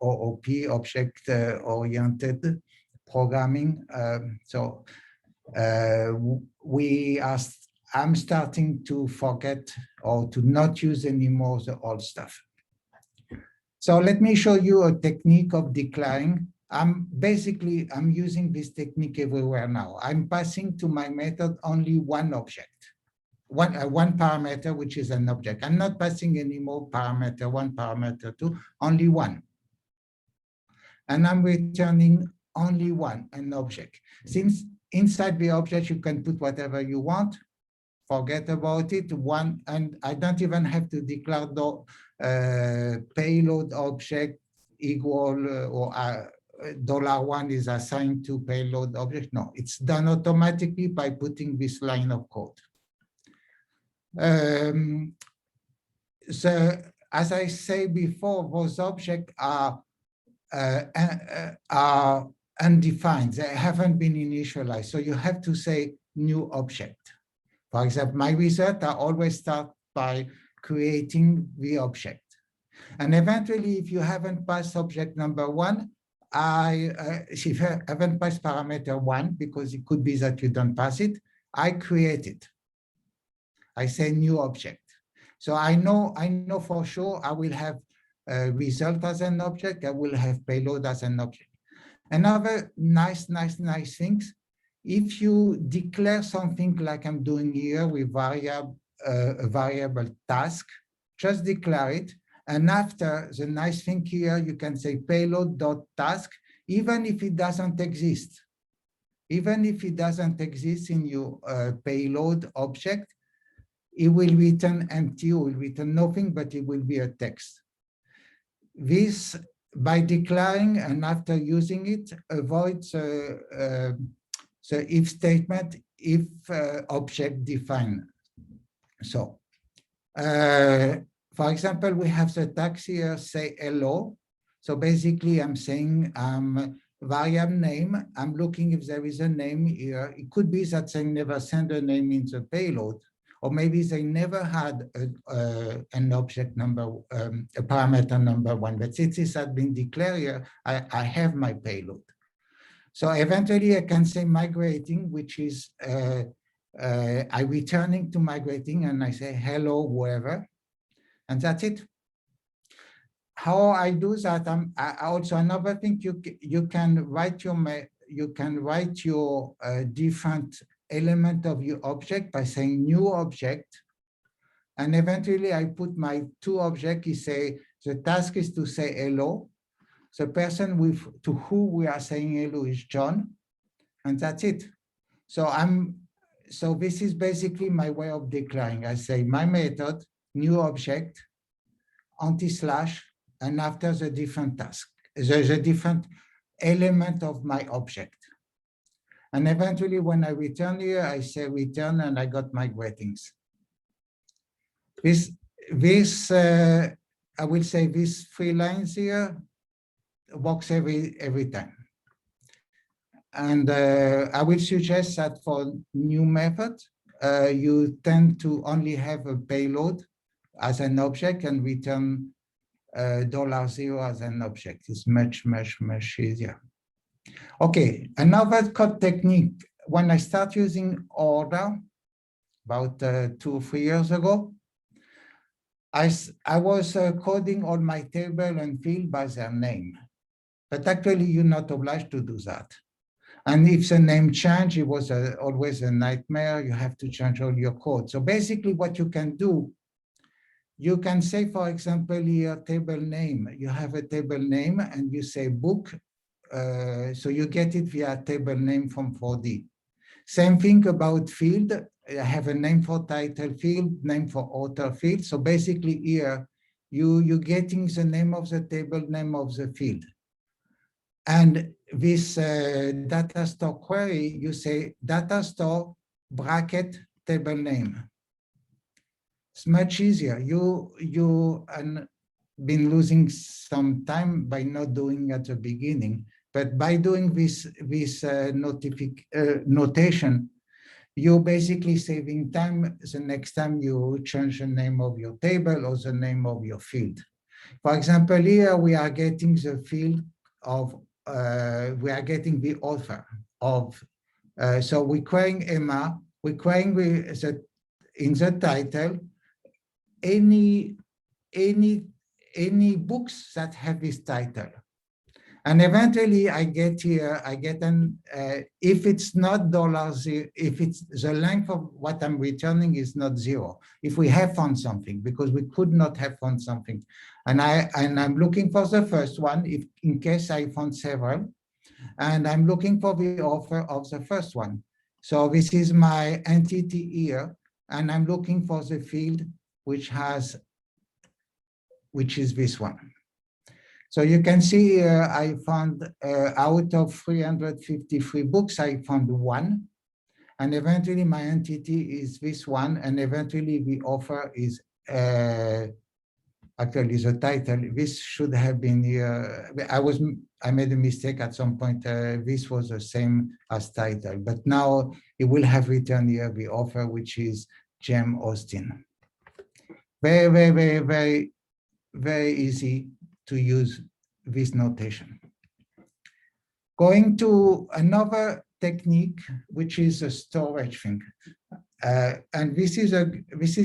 OOP, object-oriented programming. I'm starting to forget or to not use anymore the old stuff. So let me show you a technique of declaring. I'm using this technique everywhere now. I'm passing to my method only one object, one parameter, which is an object. I'm not passing any more parameter 1, parameter 2, only one. And I'm returning only one, an object. Since inside the object, you can put whatever you want, forget about it, one, and I don't even have to declare the payload object equal or $1 is assigned to payload object. No, it's done automatically by putting this line of code. So as I say before, those objects are undefined. They haven't been initialized. So you have to say new object. For example, my result, I always start by creating the object. And eventually, if you haven't passed object number one, if you haven't passed parameter one, because it could be that you don't pass it, I create it. I say new object. So I know for sure I will have a result as an object. I will have payload as an object. Another nice things, if you declare something like I'm doing here with a variable task, just declare it. And after, the nice thing here, you can say payload.task, even if it doesn't exist. Even if it doesn't exist in your payload object, it will return empty, it will return nothing, but it will be a text. This, by declaring and after using it, avoids the if statement if object defined. So, for example, we have the tags here say hello. So basically, I'm saying variable name. I'm looking if there is a name here. It could be that they never send a name in the payload, or maybe they never had an object number, a parameter number one. But since this has been declared here, I have my payload. So eventually, I can say migrating, which is I returning to migrating, and I say hello, whoever. And that's it. How I do that? Also another thing, you can write your different element of your object by saying new object, and eventually I put my two objects. You say the task is to say hello. The person to who we are saying hello is John, and that's it. So this is basically my way of declaring. I say my method, new object, anti-slash, and after the different task, there's a different element of my object. And eventually when I return here, I say return, and I got my greetings. I will say these 3 lines here works every time. And I will suggest that for new method, you tend to only have a payload as an object and return $0 as an object. It's much easier. Okay, another code technique. When I start using order, about 2 or 3 years ago, I was coding all my table and field by their name. But actually, you're not obliged to do that. And if the name change, it was always a nightmare. You have to change all your code. So basically what you can do, you can say, for example, your table name. You have a table name and you say book. So you get it via table name from 4D. Same thing about field. I have a name for title field, name for author field. So basically here, you're getting the name of the table, name of the field. And this data store query, you say data store bracket table name. It's much easier. You been losing some time by not doing at the beginning, but by doing this notation, you're basically saving time the next time you change the name of your table or the name of your field. For example, here we are getting the field of we are getting the author of, so we're querying Emma, we're querying in the title, any books that have this title. And eventually I get here, I get an, if it's not $0, if it's the length of what I'm returning is not 0, if we have found something, because we could not have found something. And I'm looking for the first one, if in case I found several, and I'm looking for the author of the first one. So this is my entity here, and I'm looking for the field which is this one. So you can see here, I found out of 353 books, I found 1. And eventually my entity is this one. And eventually the author is actually the title. This should have been here. I made a mistake at some point. This was the same as title, but now it will have returned here the author, which is James Austin. Very very easy to use this notation. Going to another technique, which is a storage thing. And this is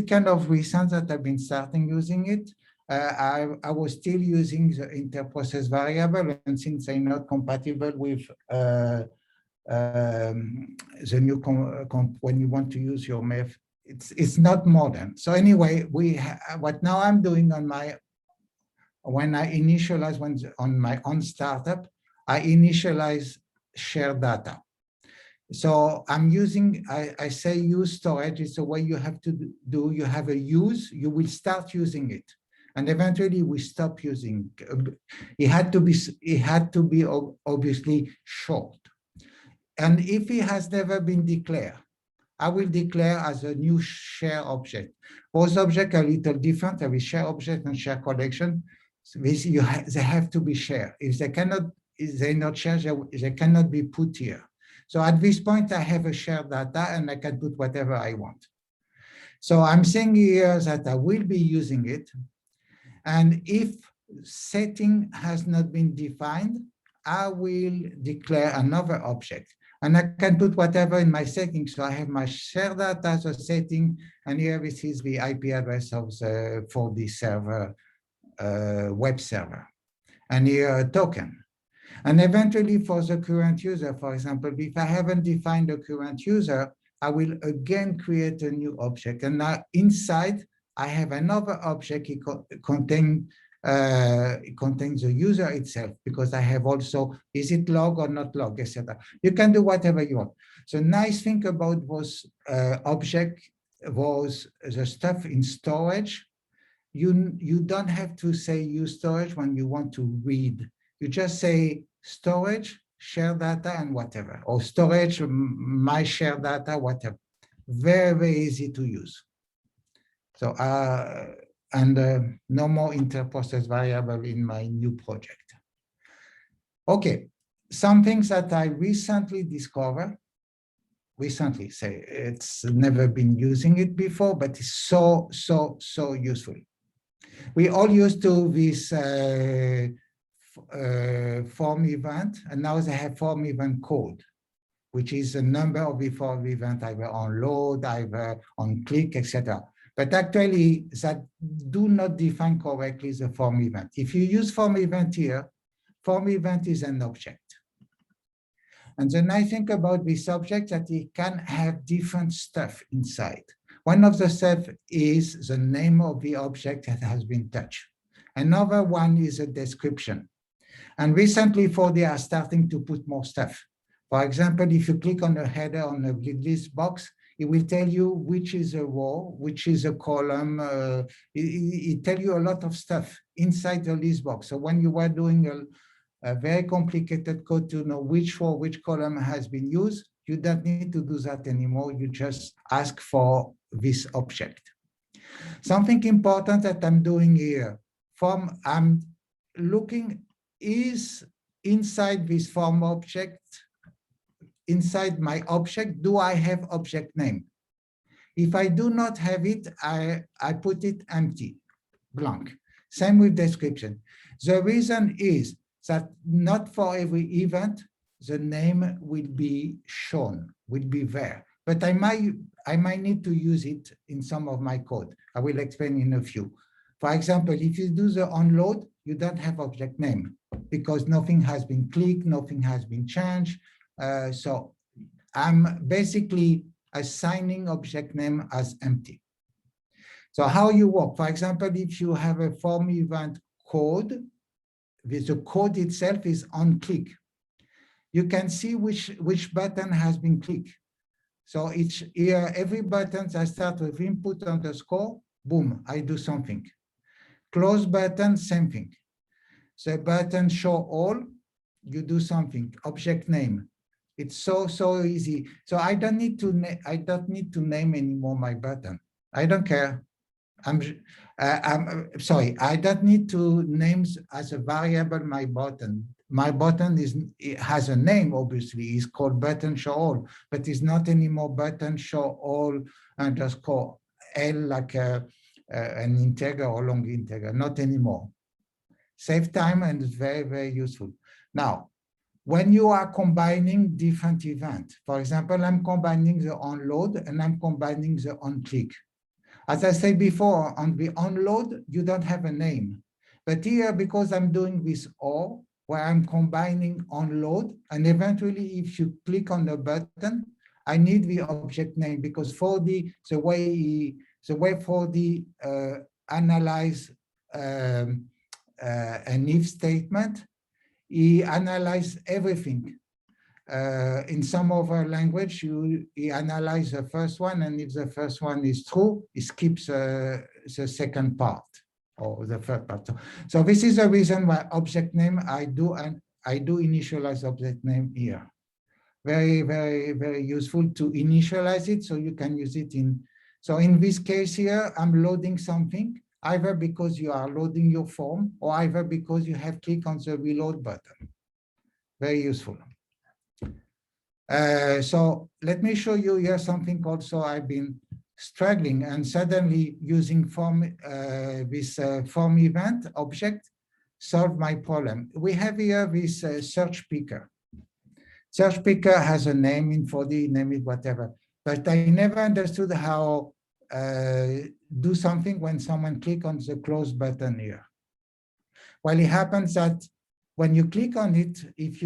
kind of recent that I've been starting using it. I was still using the interprocess variable, and since I'm not compatible with the new when you want to use your math, it's not modern. So anyway, what now I'm doing on my when I initialize on my own startup, I initialize shared data. So I'm using, I say use storage. It's a way you have to do, you have a use, you will start using it. And eventually we stop using, it had to be obviously short. And if it has never been declared, I will declare as a new share object. Both objects are a little different. There is share object and share collection. So this, they have to be shared. If they're not shared, they cannot be put here. So at this point, I have a shared data and I can put whatever I want. So I'm saying here that I will be using it. And if setting has not been defined, I will declare another object. And I can put whatever in my settings. So I have my shared data as a setting, and here this is the IP address of the 4D server, web server. And here a token. And eventually for the current user, for example, if I haven't defined the current user, I will again create a new object. And now inside, I have another object. It contains the user itself, because I have also, is it log or not log, etc. You can do whatever you want. So nice thing about those object was the stuff in storage. You don't have to say use storage when you want to read. You just say storage, share data, and whatever, or storage, my share data, whatever. Very, very easy to use. So, no more interprocess variable in my new project. Okay, some things that I recently discovered, say it's never been using it before, but it's so useful. We all used to this form event, and now they have form event code, which is a number of the form event either on load, either on click, etc. But actually, that do not define correctly the form event. If you use form event here, form event is an object. And the nice thing about this object that it can have different stuff inside. One of the stuff is the name of the object that has been touched. Another one is a description. And recently, 4D are starting to put more stuff. For example, if you click on a header on a list box, it will tell you which is a row, which is a column. It tells you a lot of stuff inside the list box. So when you are doing a very complicated code to know which row, which column has been used, you don't need to do that anymore. You just ask for this object. Something important that I'm doing here, I'm looking is inside this form object, inside my object, do I have object name? If I do not have it, I put it empty, blank. Same with description. The reason is that not for every event, the name will be shown, will be there. But I might need to use it in some of my code. I will explain in a few. For example, if you do the onload, you don't have object name because nothing has been clicked, nothing has been changed. So I'm basically assigning object name as empty. So how you work, for example, if you have a form event code, the code itself is on click. You can see which button has been clicked. So here, every button I start with input underscore, boom, I do something. Close button, same thing. So button show all, you do something. Object name. It's so easy. So I don't need to name anymore my button. I don't care. I'm sorry. I don't need to name as a variable my button. My button has a name. Obviously, it's called button show all, but it's not anymore button show all underscore L like an integer or long integer, not anymore. Save time and it's very, very useful. Now, when you are combining different events, for example, I'm combining the onload and I'm combining the onClick. As I said before, on the onload, you don't have a name. But here, because I'm doing this OR, where I'm combining onload, and eventually if you click on the button, I need the object name because for the way 4D analyze an if statement, he analyzes everything. In some other language, he analyzes the first one, and if the first one is true, he skips the second part or the third part. So this is the reason why object name I do initialize object name here. Very, very, very useful to initialize it so you can use it in. So in this case here, I'm loading something either because you are loading your form or either because you have clicked on the reload button. Very useful. So let me show you here something also I've been struggling and suddenly using form this form event object solved my problem. We have here this search picker. Search picker has a name in 4D, name it whatever, but I never understood how do something when someone click on the close button here. Well, it happens that when you click on it, if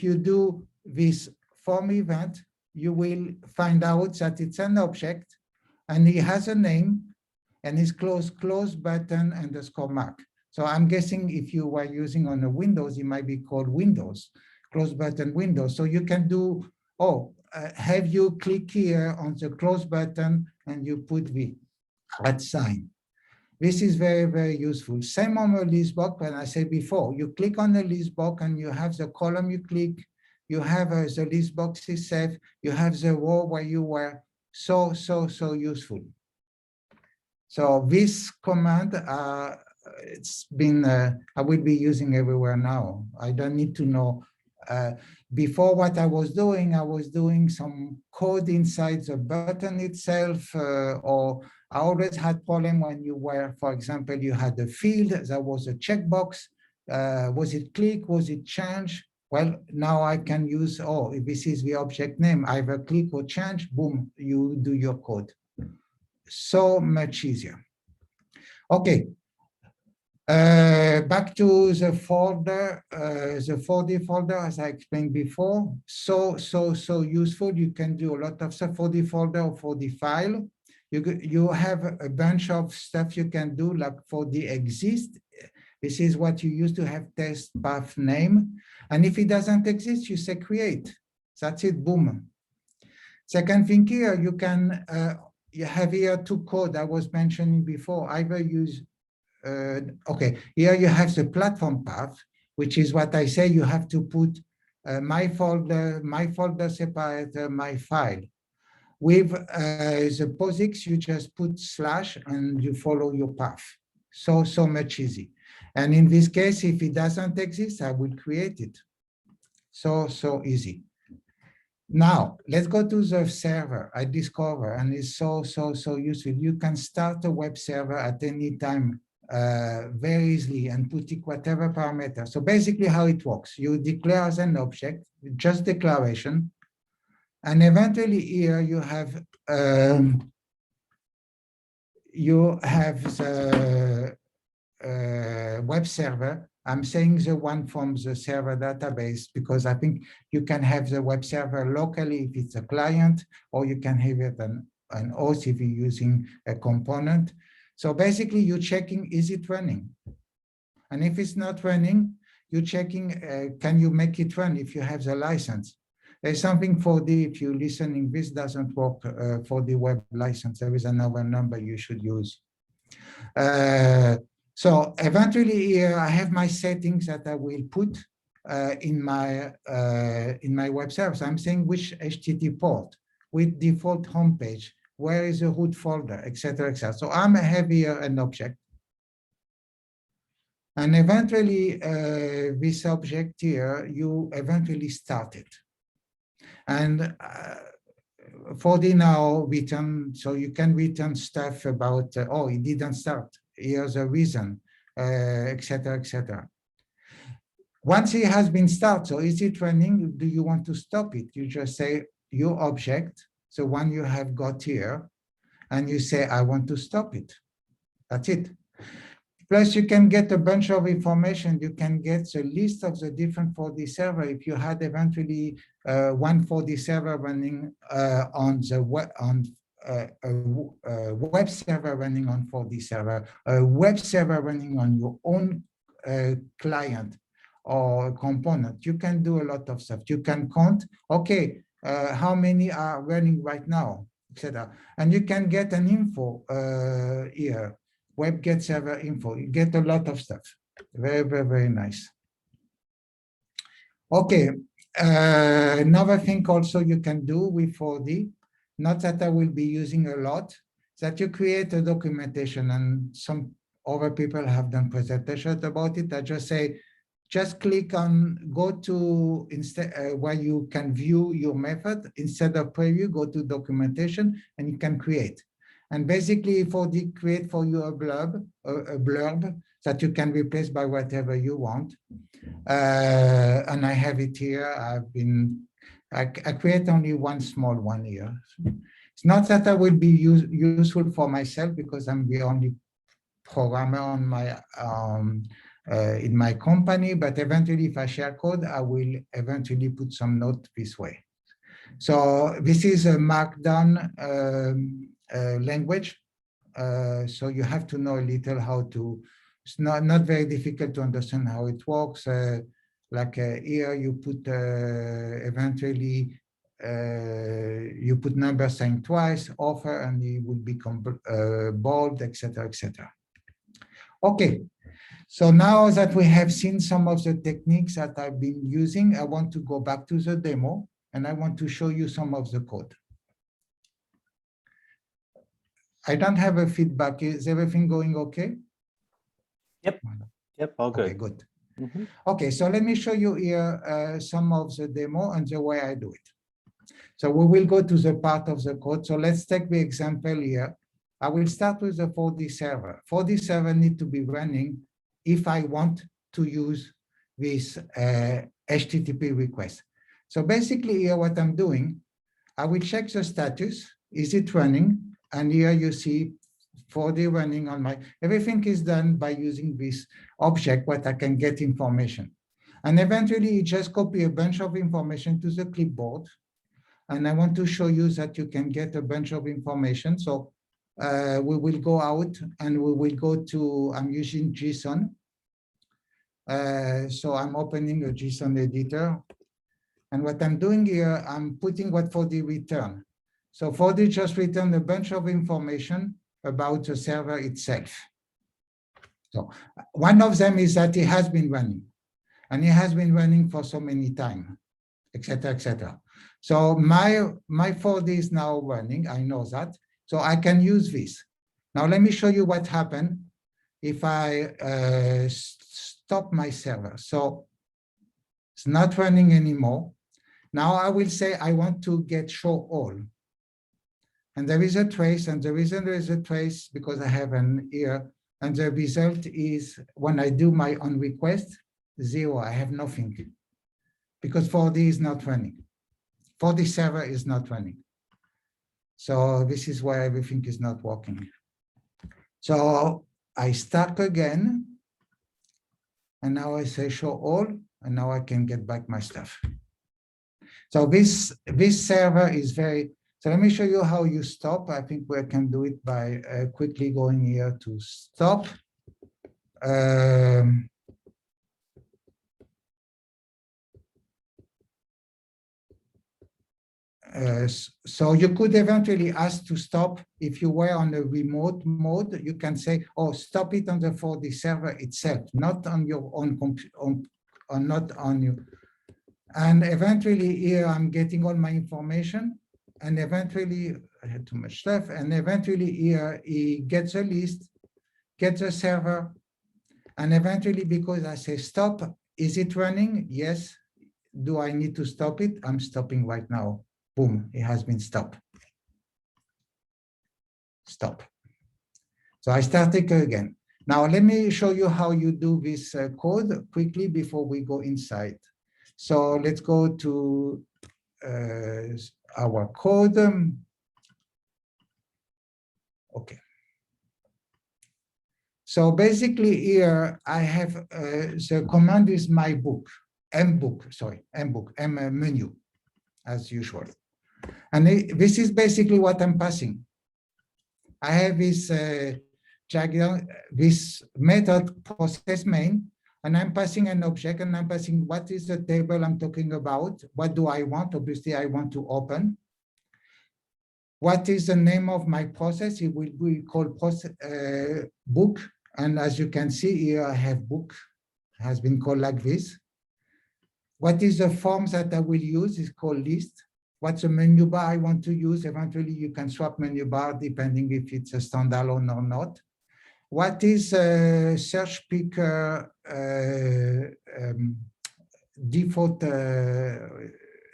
you do this form event, you will find out that it's an object and it has a name and it's close button underscore mark. So I'm guessing if you were using on a Windows, it might be called Windows, close button Windows. So you can do, have you click here on the close button and you put the @ sign. This is very, very useful. Same on the list box, when I said before, you click on the list box and you have the column you click, you have the list box is safe, you have the row where you were. So useful. So this command, it's been, I will be using everywhere now. I don't need to know. Before what I was doing some code inside the button itself, or I always had problem when you were, for example, you had a field, there was a checkbox. Was it click, was it change? Well, now I can use, if this is the object name, either click or change, boom, you do your code. So much easier. Okay. Back to the folder, the 4D folder, as I explained before. So useful. You can do a lot of stuff. 4D folder or 4D file. You have a bunch of stuff you can do, like 4D exist. This is what you used to have test path name. And if it doesn't exist, you say create. That's it, boom. Second thing here, you can, you have here two code I was mentioning before, either use, okay, here you have the platform path, which is what I say, you have to put my folder separator, my file. With the POSIX, you just put slash and you follow your path. So much easy. And in this case, if it doesn't exist, I will create it. So easy. Now, let's go to the server I discover, and it's so useful. You can start a web server at any time very easily and put it whatever parameter. So basically how it works, you declare as an object, just declaration, and eventually here you have the web server. I'm saying the one from the server database because I think you can have the web server locally if it's a client, or you can have it an host if you're using a component. So basically you're checking, is it running? And if it's not running, you're checking, can you make it run if you have the license? There's something for the, if you're listening, this doesn't work for the web license. There is another number you should use. So eventually here I have my settings that I will put in my web server. So I'm saying which HTTP port, with default homepage, where is the root folder, etc., etc. So I'm have here an object. And eventually this object here, you eventually start it. And 4D now return, so you can return stuff about, oh, it didn't start, here's a reason, etc., etc. Once it has been started, so is it running? Do you want to stop it? You just say your object, the one you have got here, and you say, I want to stop it. That's it. Plus, you can get a bunch of information. You can get a list of the different 4D server. If you had eventually one 4D server running on the web, on a web server running on 4D server, a web server running on your own client or component, you can do a lot of stuff. You can count, okay, how many are running right now, etc. And you can get an info here. Web-get server info, you get a lot of stuff. Very, very, very nice. Okay, another thing also you can do with 4D, not that I will be using a lot, that you create a documentation, and some other people have done presentations about it. I just say, just click on, go to, instead where you can view your method, instead of preview, go to documentation, and you can create. And basically, 4D create for you a blurb that you can replace by whatever you want. And I have it here. I create only one small one here. It's not that I will be useful for myself because I'm the only programmer on my in my company, but eventually if I share code, I will eventually put some note this way. So this is a markdown language. So you have to know a little how to, it's not very difficult to understand how it works. Like here you put eventually you put number sign twice, offer, and it will become bold, etc., etc. Okay, so now that we have seen some of the techniques that I've been using, I want to go back to the demo and I want to show you some of the code. I don't have a feedback. Is everything going okay? Yep, all good. Okay, good. Okay, so let me show you here some of the demo and the way I do it. So we will go to the part of the code. So let's take the example here. I will start with the 4D server. 4D server need to be running if I want to use this HTTP request. So basically here what I'm doing, I will check the status. Is it running? And here you see 4D running on my, everything is done by using this object where I can get information. And eventually you just copy a bunch of information to the clipboard. And I want to show you that you can get a bunch of information. So we will go out and we will go to, I'm using Json. So I'm opening a Json editor. And what I'm doing here, I'm putting what 4D return. So 4D just returned a bunch of information about the server itself. So one of them is that it has been running. And it has been running for so many times, etc., etc. So my 4D is now running, I know that. So I can use this. Now let me show you what happened if I stop my server. So it's not running anymore. Now I will say I want to get show all. And there is a trace, and the reason there is a trace because I have an here, and the result is when I do my on request, 0, I have nothing. Because 4D is not running. 4D server is not running. So this is why everything is not working. So I start again, and now I say show all, and now I can get back my stuff. So this server is very, so let me show you how you stop. I think we can do it by quickly going here to stop. So you could eventually ask to stop if you were on a remote mode. You can say, "Oh, stop it on the 4D server itself, not on your own computer, or not on you." And eventually, here I'm getting all my information. And eventually, I had too much stuff. And eventually, here he gets a list, gets a server, and eventually, because I say stop, is it running? Yes. Do I need to stop it? I'm stopping right now. Boom, it has been stopped. Stop. So I start it again. Now let me show you how you do this code quickly before we go inside. So let's go to our code. Okay. So basically here I have the command is my book, menu, as usual. And this is basically what I'm passing. I have this this method process main, and I'm passing an object, and I'm passing what is the table I'm talking about. What do I want? Obviously, I want to open. What is the name of my process? It will be called process, book. And as you can see here, I have book, has been called like this. What is the forms that I will use is called list. What's the menu bar I want to use? Eventually, you can swap menu bar depending if it's a standalone or not. What is search picker default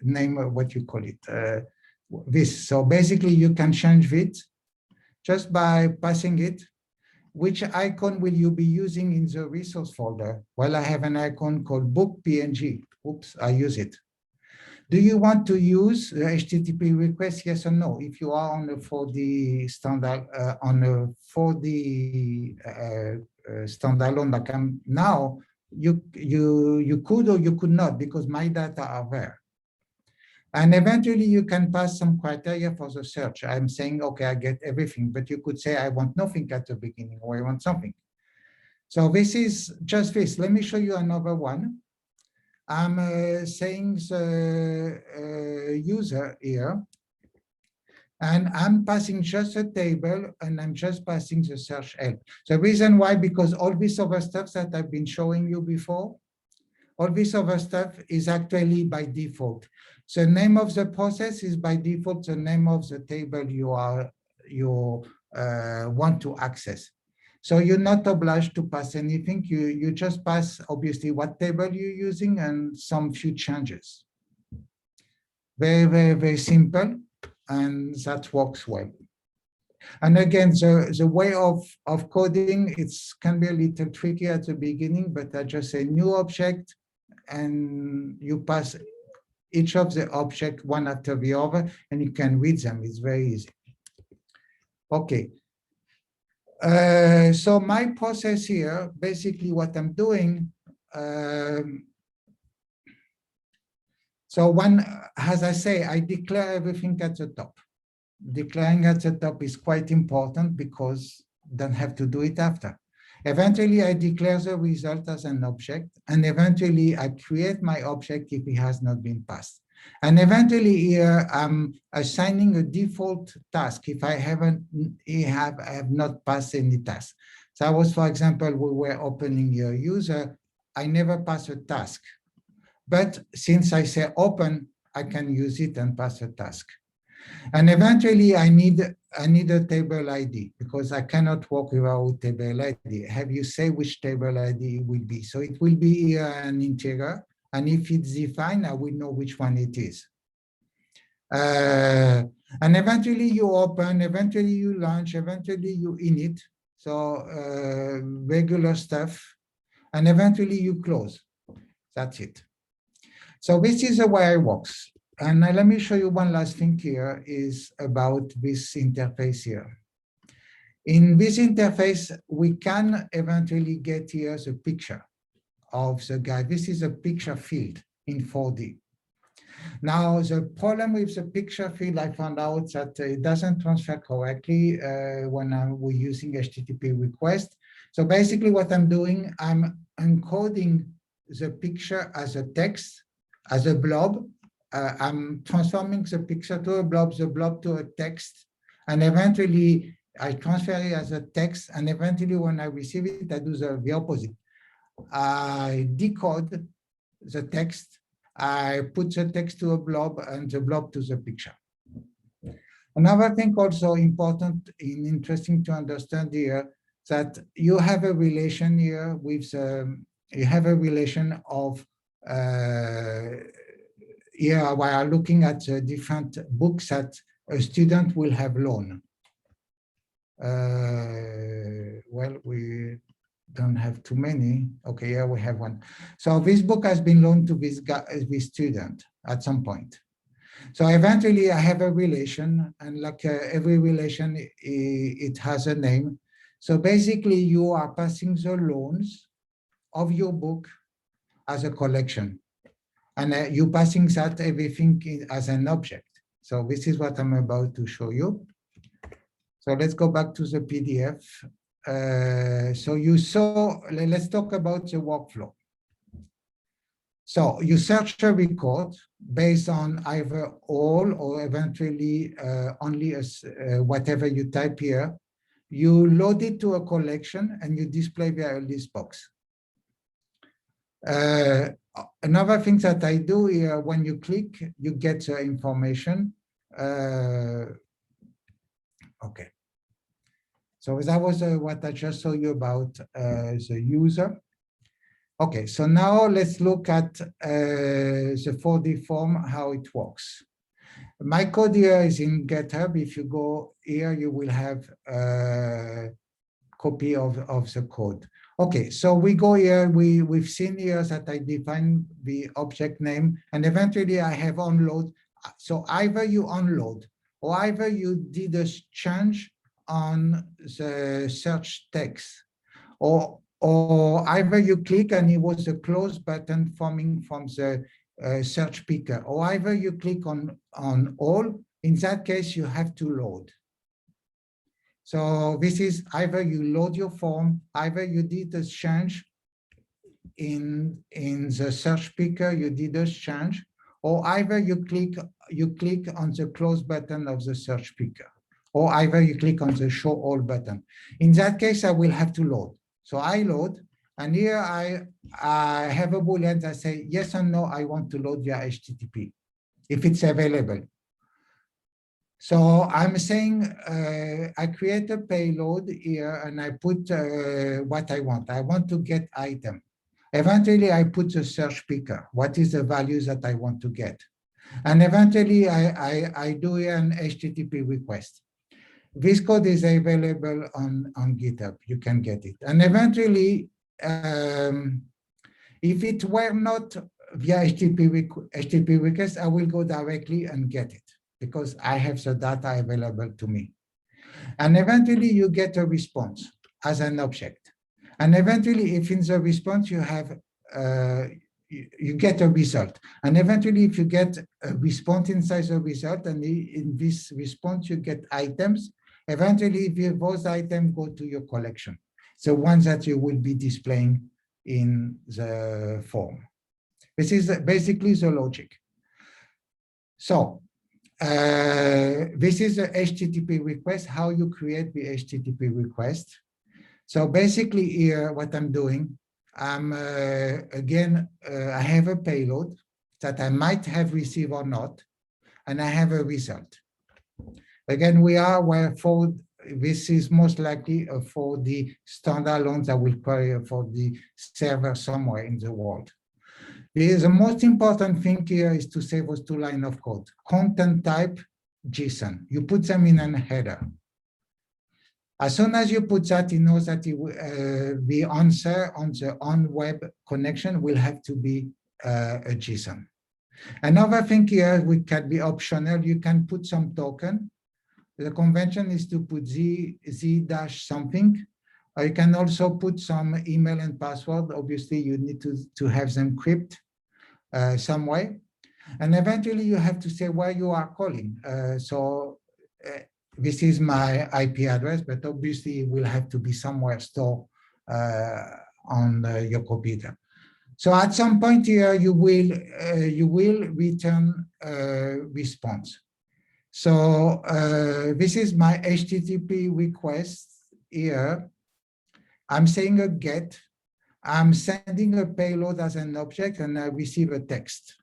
name, what you call it? This. So basically, you can change it just by passing it. Which icon will you be using in the resource folder? Well, I have an icon called book PNG. Oops, I use it. Do you want to use the HTTP request? Yes or no? If you are on a 4D standard, on a 4D standalone like I'm now, you could or you could not because my data are there. And eventually you can pass some criteria for the search. I'm saying, okay, I get everything, but you could say I want nothing at the beginning or I want something. So this is just this. Let me show you another one. I'm saying the user here, and I'm passing just a table and I'm just passing the search help. The reason why, because all this other stuff that I've been showing you before, all this other stuff is actually by default. The name of the process is by default the name of the table you want to access. So you're not obliged to pass anything. You just pass obviously what table you're using and some few changes. Very, very, very simple, and that works well. And again, the way of coding, can be a little tricky at the beginning, but I just say new object, and you pass each of the object one after the other, and you can read them. It's very easy. Okay. So my process here, basically what I'm doing, so as I say, I declare everything at the top. Declaring at the top is quite important because you don't have to do it after. Eventually, I declare the result as an object, and eventually I create my object if it has not been passed. And eventually here, I'm assigning a default task if I have not passed any task. So I was, for example, we were opening your user, I never pass a task. But since I say open, I can use it and pass a task. And eventually I need a table ID because I cannot work without table ID. Have you say which table ID it will be? So it will be an integer. And if it's defined, I will know which one it is. And eventually you open, eventually you launch, eventually you init. So regular stuff. And eventually you close. That's it. So this is the way it works. And let me show you one last thing here is about this interface here. In this interface, we can eventually get here the picture of the guy. This is a picture field in 4D. Now, the problem with the picture field, I found out that it doesn't transfer correctly when we're using HTTP request. So basically what I'm doing, I'm encoding the picture as a text, as a blob. I'm transforming the picture to a blob, the blob to a text, and eventually I transfer it as a text, and eventually when I receive it, I do the opposite. I decode the text, I put the text to a blob and the blob to the picture. Another thing also important and interesting to understand here, that you have a relation here with, you have a relation of here we are looking at different books that a student will have loaned. Well, we don't have too many. Okay, here we have one. So this book has been loaned to this student at some point. So eventually I have a relation, and like every relation, it has a name. So basically you are passing the loans of your book as a collection. And you passing that everything as an object. So this is what I'm about to show you. So let's go back to the PDF. So you saw, let's talk about the workflow. So you search a record based on either all or eventually only whatever you type here. You load it to a collection and you display via a list box. Another thing that I do here, when you click, you get the information. Okay. So that was what I just showed you about the user. Okay, so now let's look at the 4D form, how it works. My code here is in GitHub. If you go here, you will have a copy of the code. Okay, so we go here, we've seen here that I define the object name, and eventually I have unload. So either you unload, or either you did a change on the search text, or either you click and it was a close button forming from the search picker, or either you click on all. In that case, you have to load. So this is either you load your form, either you did a change in the search picker, you did a change, or either you click on the close button of the search picker, or either you click on the show all button. In that case, I will have to load. So I load, and here I have a Boolean that say yes or no, I want to load via HTTP, if it's available. So I'm saying I create a payload here and I put what I want. I want to get item. Eventually I put the search picker. What is the values that I want to get? And eventually I do here an HTTP request. This code is available on GitHub. You can get it. And eventually, if it were not via HTTP request, I will go directly and get it, because I have the data available to me. And eventually you get a response as an object. And eventually, if in the response you have, you get a result. And eventually, if you get a response inside the result, and in this response you get items, eventually those items go to your collection, the ones that you will be displaying in the form. This is basically the logic. So, this is a HTTP request, how you create the HTTP request. So basically here, what I'm doing, I'm again, I have a payload that I might have received or not, and I have a result. Again, we are where this is most likely for the standalone that will query for the server somewhere in the world. The most important thing here is to save those 2 lines of code. Content type, JSON. You put them in a header. As soon as you put that, you know that the answer on the on-web connection will have to be a JSON. Another thing here, which can be optional, you can put some token. The convention is to put Z- something. Or you can also put some email and password. Obviously, you need to have them encrypted some way. And eventually, you have to say where you are calling. This is my IP address, but obviously it will have to be somewhere stored on your computer. So at some point here, you will return a response. So this is my HTTP request here. I'm saying a get. I'm sending a payload as an object, and I receive a text.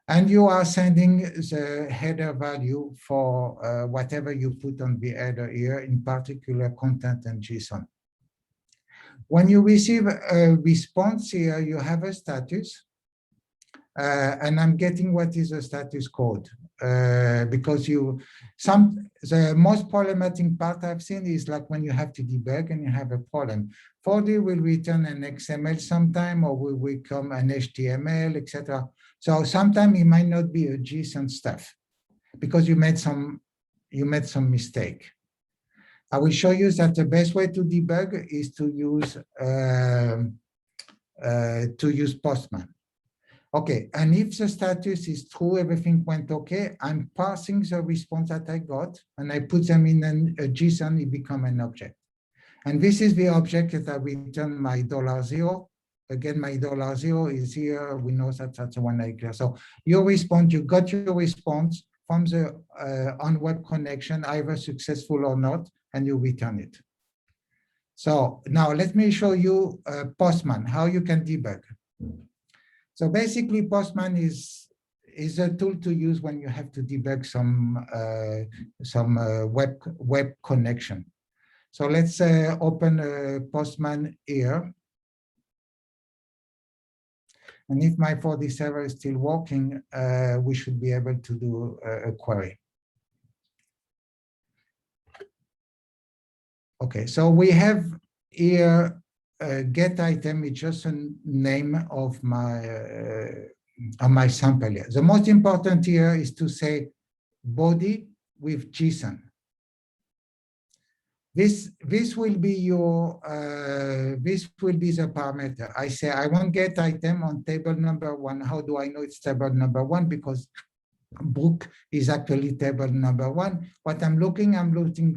And you are sending the header value for whatever you put on the header here, in particular content and JSON. When you receive a response here, you have a status. and I'm getting what is the status code. Because the most problematic part I've seen is like when you have to debug and you have a problem. 4D will return an XML sometime, or will become an HTML, etc. So sometimes it might not be a JSON stuff because you made some mistake. I will show you that the best way to debug is to use Postman. Okay, and if the status is true, everything went okay, I'm parsing the response that I got, and I put them in a JSON, it become an object. And this is the object that I return my $0. Again, my $0 is here. We know that that's the one I clear. So your response, you got your response from the on-web connection, either successful or not, and you return it. So now let me show you Postman, how you can debug. So basically, Postman is a tool to use when you have to debug some web connection. So let's open Postman here. And if my 4D server is still working, we should be able to do a query. Okay, so we have here get item is just a name of my sample here. The most important here is to say body with JSON. This will be your this will be the parameter. I say I want get item on table number 1. How do I know it's table number 1? Because book is actually table number 1. What I'm looking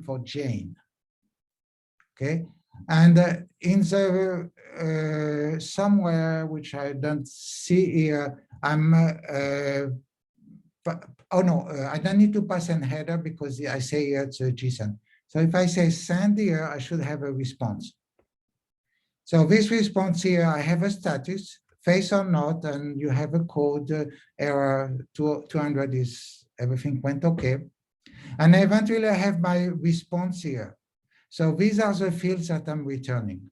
for Jane. Okay, and in the somewhere which I don't see here, I'm oh no, I don't need to pass an header because I say here it's a JSON. So if I say send here, I should have a response. So this response here, I have a status, face or not, and you have a code error 200 is everything went okay. And eventually I have my response here. So these are the fields that I'm returning.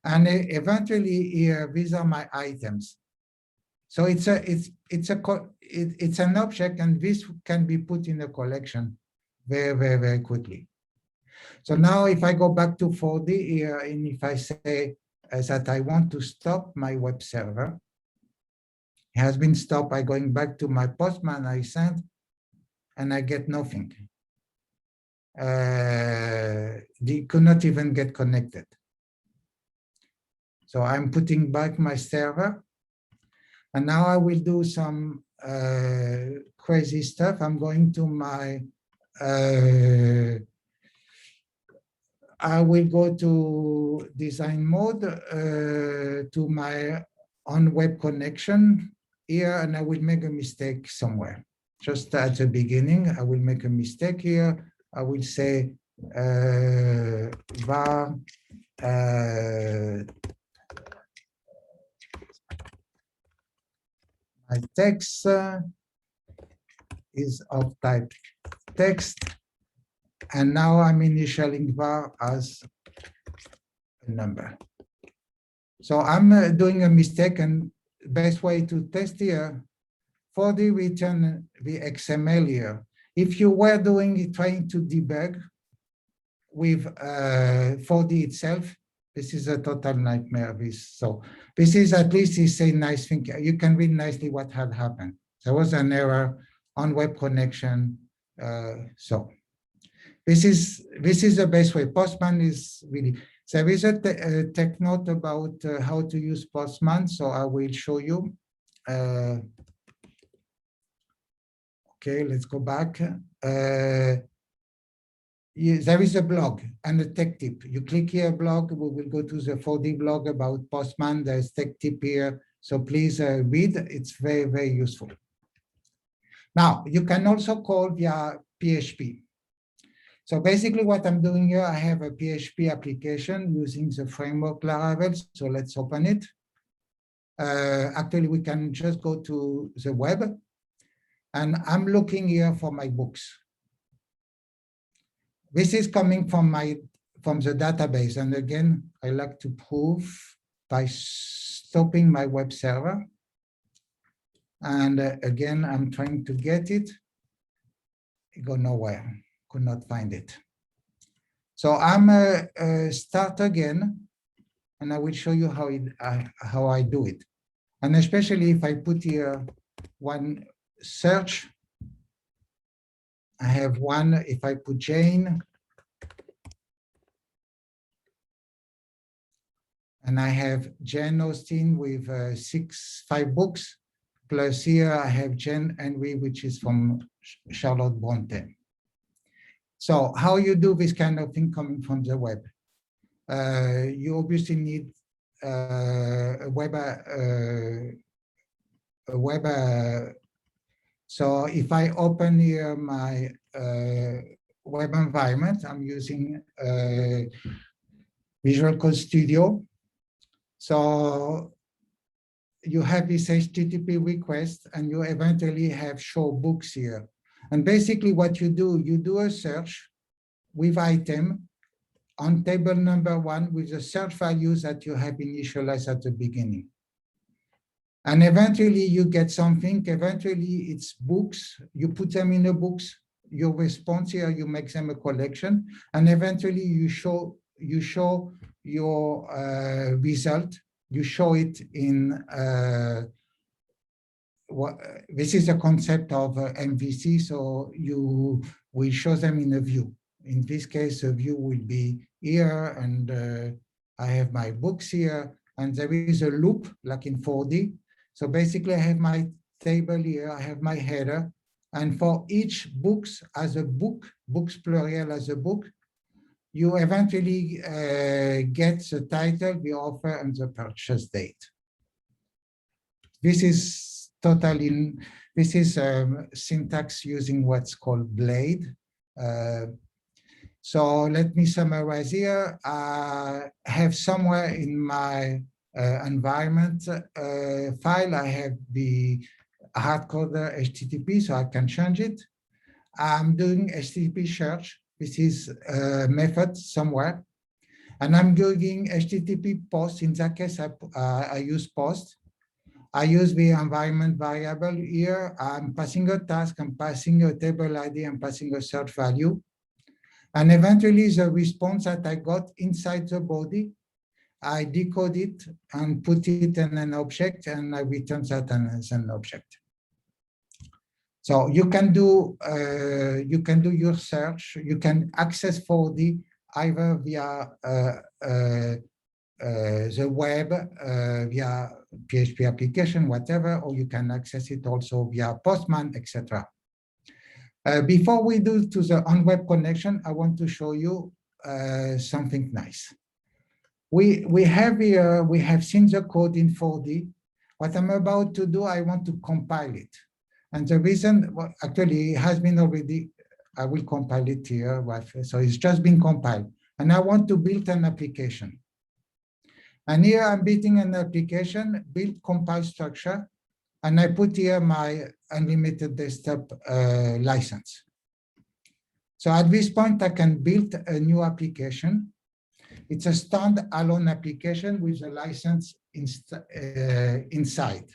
And eventually here, these are my items. So it's an object, and this can be put in a collection very quickly. So now if I go back to 4D here, and if I say that I want to stop my web server, it has been stopped by going back to my Postman I sent, and I get nothing. They could not even get connected. So I'm putting back my server, and now I will do some crazy stuff. I'm going to my I will go to design mode to my on-web connection here, and I will make a mistake somewhere. Just at the beginning, I will make a mistake here. I will say var my text is of type text, and now I'm initialing var as a number. So I'm doing a mistake, and best way to test here, for the return the XML here. If you were trying to debug with 4D itself, this is a total nightmare. So this is at least is a nice thing. You can read nicely what had happened. There was an error on web connection. So this is the best way. Postman is really. There is a tech note about how to use Postman, so I will show you. Okay, let's go back. There is a blog and a tech tip. You click here, blog, we will go to the 4D blog about Postman. There's tech tip here. So please read, it's very useful. Now, you can also call via PHP. So basically what I'm doing here, I have a PHP application using the framework Laravel. So let's open it. Actually, we can just go to the web. And I'm looking here for my books. This is coming from the database. And again, I like to prove by stopping my web server. And again, I'm trying to get it. It go nowhere, could not find it. So I'm start again, and I will show you how I do it. And especially if I put here one search, I have one, if I put Jane, and I have Jane Austen with 5 books, plus here I have Jane Henry, which is from Charlotte Bronte. So how you do this kind of thing coming from the web? You obviously need a web. So if I open here my web environment, I'm using Visual Code Studio. So you have this HTTP request, and you eventually have show books here. And basically what you do a search with item on table number 1 with the search values that you have initialized at the beginning. And eventually you get something, eventually it's books, you put them in the books, your response here, you make them a collection, and eventually you show your result, you show it in, this is a concept of MVC, so you will show them in a view. In this case, a view will be here, and I have my books here, and there is a loop like in 4D. So basically I have my table here, I have my header, and for each books as a book, books plural as a book, you eventually get the title, the author, and the purchase date. This is syntax using what's called Blade. So let me summarize here. I have somewhere in my environment file, I have the hardcoded HTTP, so I can change it. I'm doing HTTP search. This is a method somewhere. And I'm doing HTTP post. In that case, I use post. I use the environment variable here. I'm passing a task, I'm passing a table ID, I'm passing a search value. And eventually the response that I got inside the body, I decode it and put it in an object, and I return that as an object. So you can do your search. You can access 4D either via the web, via PHP application, whatever, or you can access it also via Postman, etc. Before we do to the on-web connection, I want to show you something nice. We have here, we have seen the code in 4D. What I'm about to do, I want to compile it. And the reason, well, actually, it has been already, I will compile it here. So it's just been compiled. And I want to build an application. And here I'm building an application, build compile structure. And I put here my unlimited desktop license. So at this point, I can build a new application. It's a standalone application with a license inside.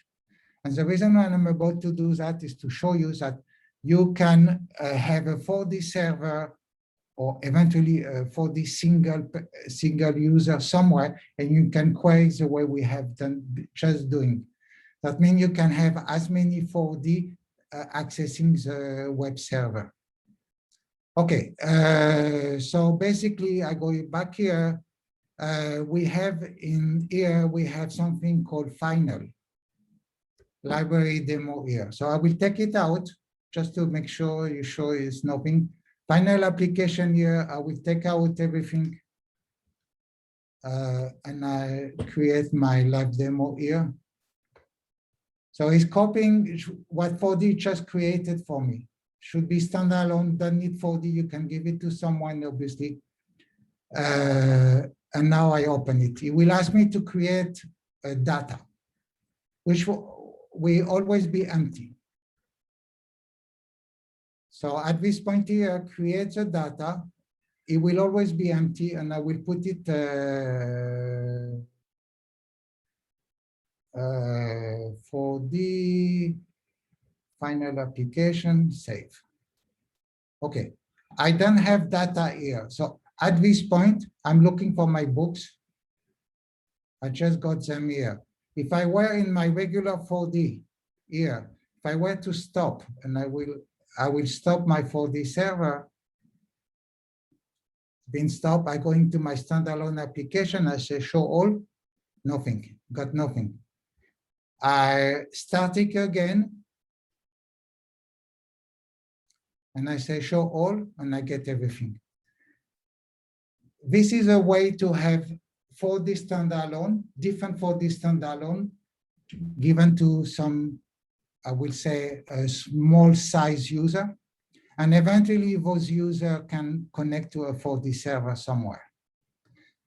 And the reason why I'm about to do that is to show you that you can have a 4D server or eventually a 4D single user somewhere, and you can query the way we have done just doing. That means you can have as many 4D accessing the web server. Okay, so basically I go back here. We have in here, we have something called final library demo here. So I will take it out just to make sure you show it's nothing. Final application here, I will take out everything. And I create my live demo here. So it's copying what 4D just created for me. Should be standalone, don't need 4D, you can give it to someone, obviously. And now I open it. It will ask me to create a data, which will always be empty. So at this point here, create the data. It will always be empty, and I will put it 4D final application, save. Okay, I don't have data here. So at this point, I'm looking for my books. I just got them here. If I were in my regular 4D here, if I were to stop, and I will stop my 4D server, been stopped, I go into my standalone application, I say show all, nothing, got nothing. I start it again, and I say show all, and I get everything. This is a way to have 4D standalone, different 4D standalone, given to some, I will say, a small size user. And eventually those users can connect to a 4D server somewhere.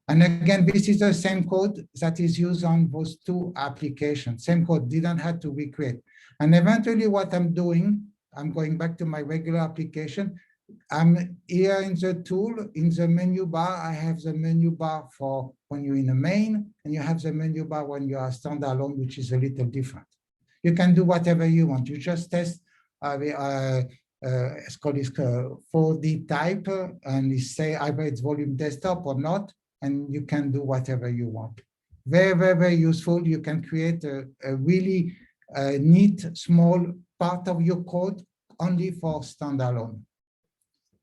And again, this is the same code that is used on those two applications. Same code, didn't have to recreate. And eventually what I'm doing, I'm going back to my regular application. I'm here in the tool, in the menu bar, I have the menu bar for when you're in a main, and you have the menu bar when you are standalone, which is a little different. You can do whatever you want. You just test it's called 4D type, and you say either it's volume desktop or not, and you can do whatever you want. Very, very, very useful. You can create a really neat, small part of your code only for standalone.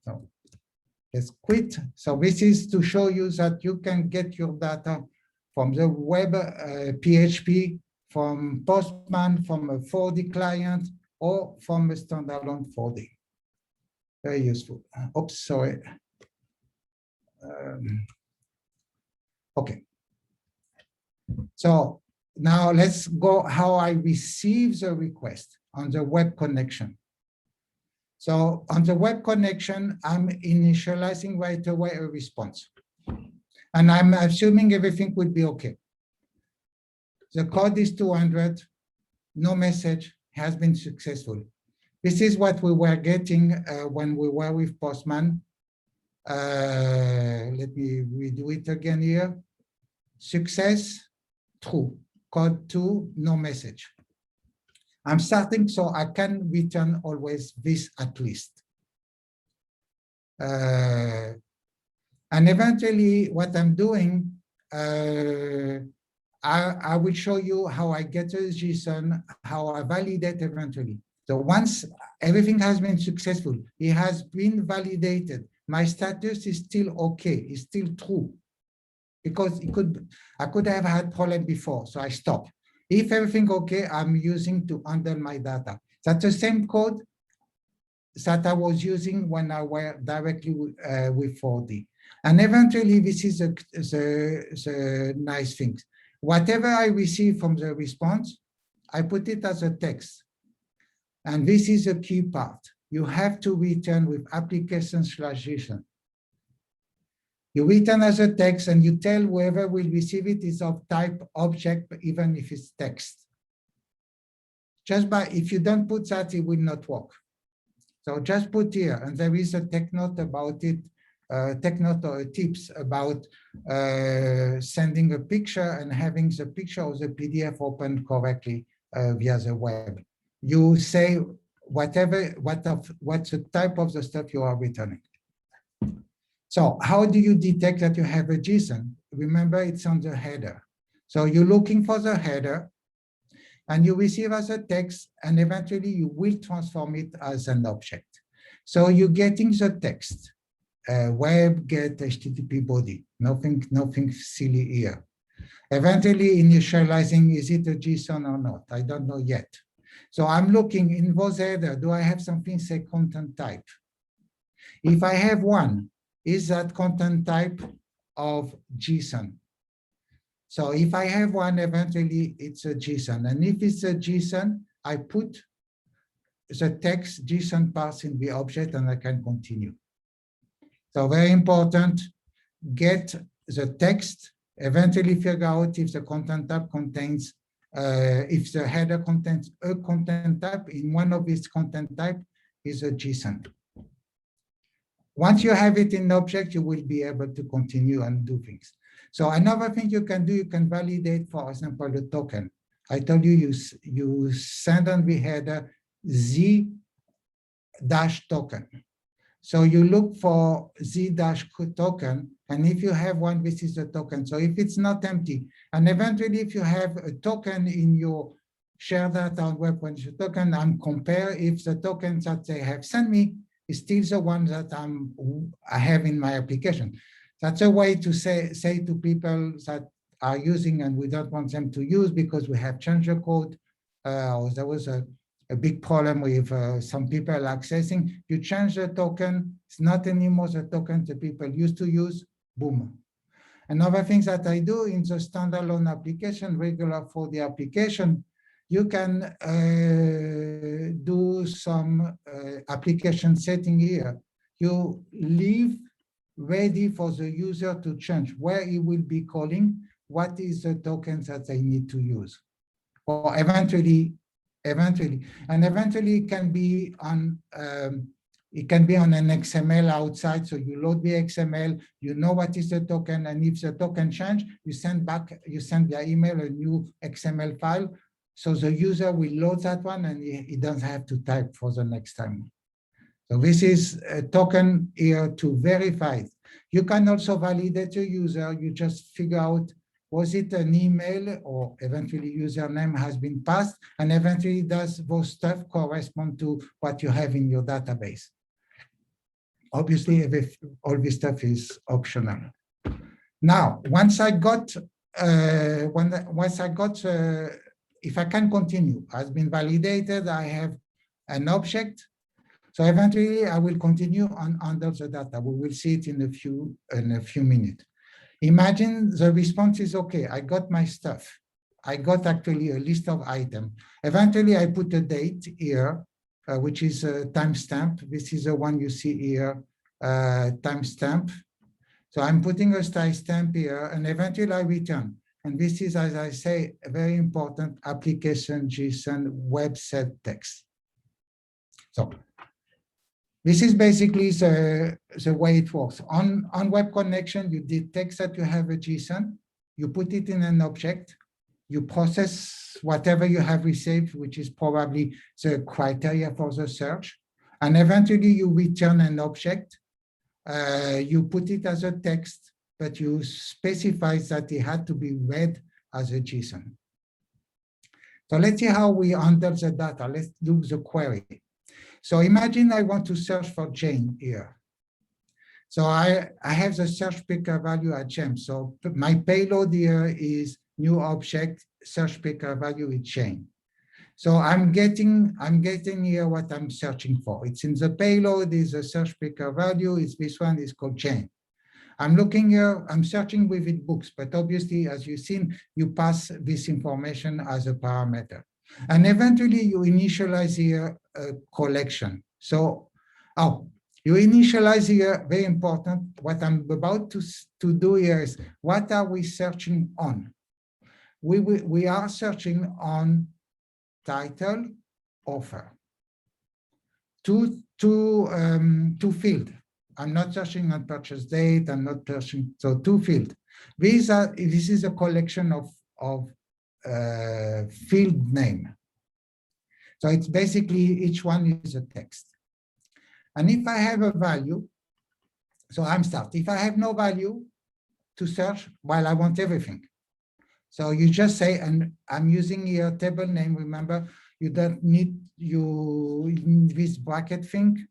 So let's quit. So this is to show you that you can get your data from the web PHP, from Postman, from a 4D client, or from a standalone 4D. Very useful. Oops, sorry. Okay. So now let's go how I receive the request on the web connection. So on the web connection, I'm initializing right away a response. And I'm assuming everything will be okay. The code is 200, no message, has been successful. This is what we were getting when we were with Postman. Let me redo it again here. Success, true. Code 2, no message. I'm starting so I can return always this at least. And eventually what I'm doing, I will show you how I get a JSON, how I validate eventually. So once everything has been successful, it has been validated, my status is still okay, it's still true. Because I could have had problem before, so I stop. If everything okay, I'm using to handle my data. That's the same code that I was using when I were directly with 4D. And eventually, this is the nice thing. Whatever I receive from the response, I put it as a text. And this is a key part. You have to return with application/JSON. You return as a text and you tell whoever will receive it is of type object, even if it's text. Just by, if you don't put that, it will not work. So just put here, and there is a tech note about it, tech note or tips about sending a picture and having the picture or the PDF open correctly via the web. You say what's the type of the stuff you are returning. So how do you detect that you have a JSON? Remember, it's on the header. So you're looking for the header, and you receive as a text, and eventually you will transform it as an object. So you're getting the text, web get HTTP body, nothing silly here. Eventually initializing, is it a JSON or not? I don't know yet. So I'm looking in those header, do I have something say content type? If I have one, is that content type of JSON? So if I have one, eventually it's a JSON. And if it's a JSON, I put the text JSON parse in the object and I can continue. So very important, get the text, eventually figure out if the content type contains, if the header contains a content type, in one of its content type is a JSON. Once you have it in the object, you will be able to continue and do things. So another thing you can do, you can validate, for example, the token. I told you, you send on the header Z dash token. So you look for Z dash token, and if you have one, this is the token. So if it's not empty, and eventually if you have a token in your share data on web connection token, I'm compare if the tokens that they have sent me is still the one that I have in my application. That's a way to say to people that are using and we don't want them to use because we have changed the code, or there was a big problem with some people accessing. You change the token, it's not anymore the token the people used to use, boom. Another thing that I do in the standalone application, regular for the application, you can do some application setting here. You leave ready for the user to change where he will be calling, what is the tokens that they need to use. Or eventually it can be on an XML outside. So you load the XML, you know what is the token, and if the token change, you send via email a new XML file. So the user will load that one and he doesn't have to type for the next time. So this is a token here to verify it. You can also validate your user. You just figure out, was it an email or eventually username has been passed, and eventually does those stuff correspond to what you have in your database. Obviously, all this stuff is optional. Now, once I got, if I can continue, has been validated, I have an object. So eventually I will continue on under the data. We will see it in a few minutes. Imagine the response is okay. I got my stuff. I got actually a list of items. Eventually I put a date here, which is a timestamp. This is the one you see here, timestamp. So I'm putting a timestamp here and eventually I return. And this is, as I say, a very important application JSON web set text. So this is basically the way it works. On web connection, you detect that you have a JSON, you put it in an object, you process whatever you have received, which is probably the criteria for the search, and eventually you return an object. You put it as a text, but you specify that it had to be read as a JSON. So let's see how we handle the data. Let's do the query. So imagine I want to search for Jane here. So I have the search picker value at Jane. So my payload here is new object, search picker value is Jane. So I'm getting here what I'm searching for. It's in the payload, is a search picker value, is this one is called Jane. I'm looking here, I'm searching within books, but obviously, as you've seen, you pass this information as a parameter. And eventually you initialize here a collection. So, you initialize here, very important. What I'm about to do here is, what are we searching on? We are searching on title, offer. Two fields. I'm not searching on purchase date, I'm not searching, so two fields. This is a collection of field name. So it's basically each one is a text. And if I have a value, so I'm start. If I have no value to search, well, I want everything. So you just say, and I'm using here table name. Remember, you don't need this bracket thing.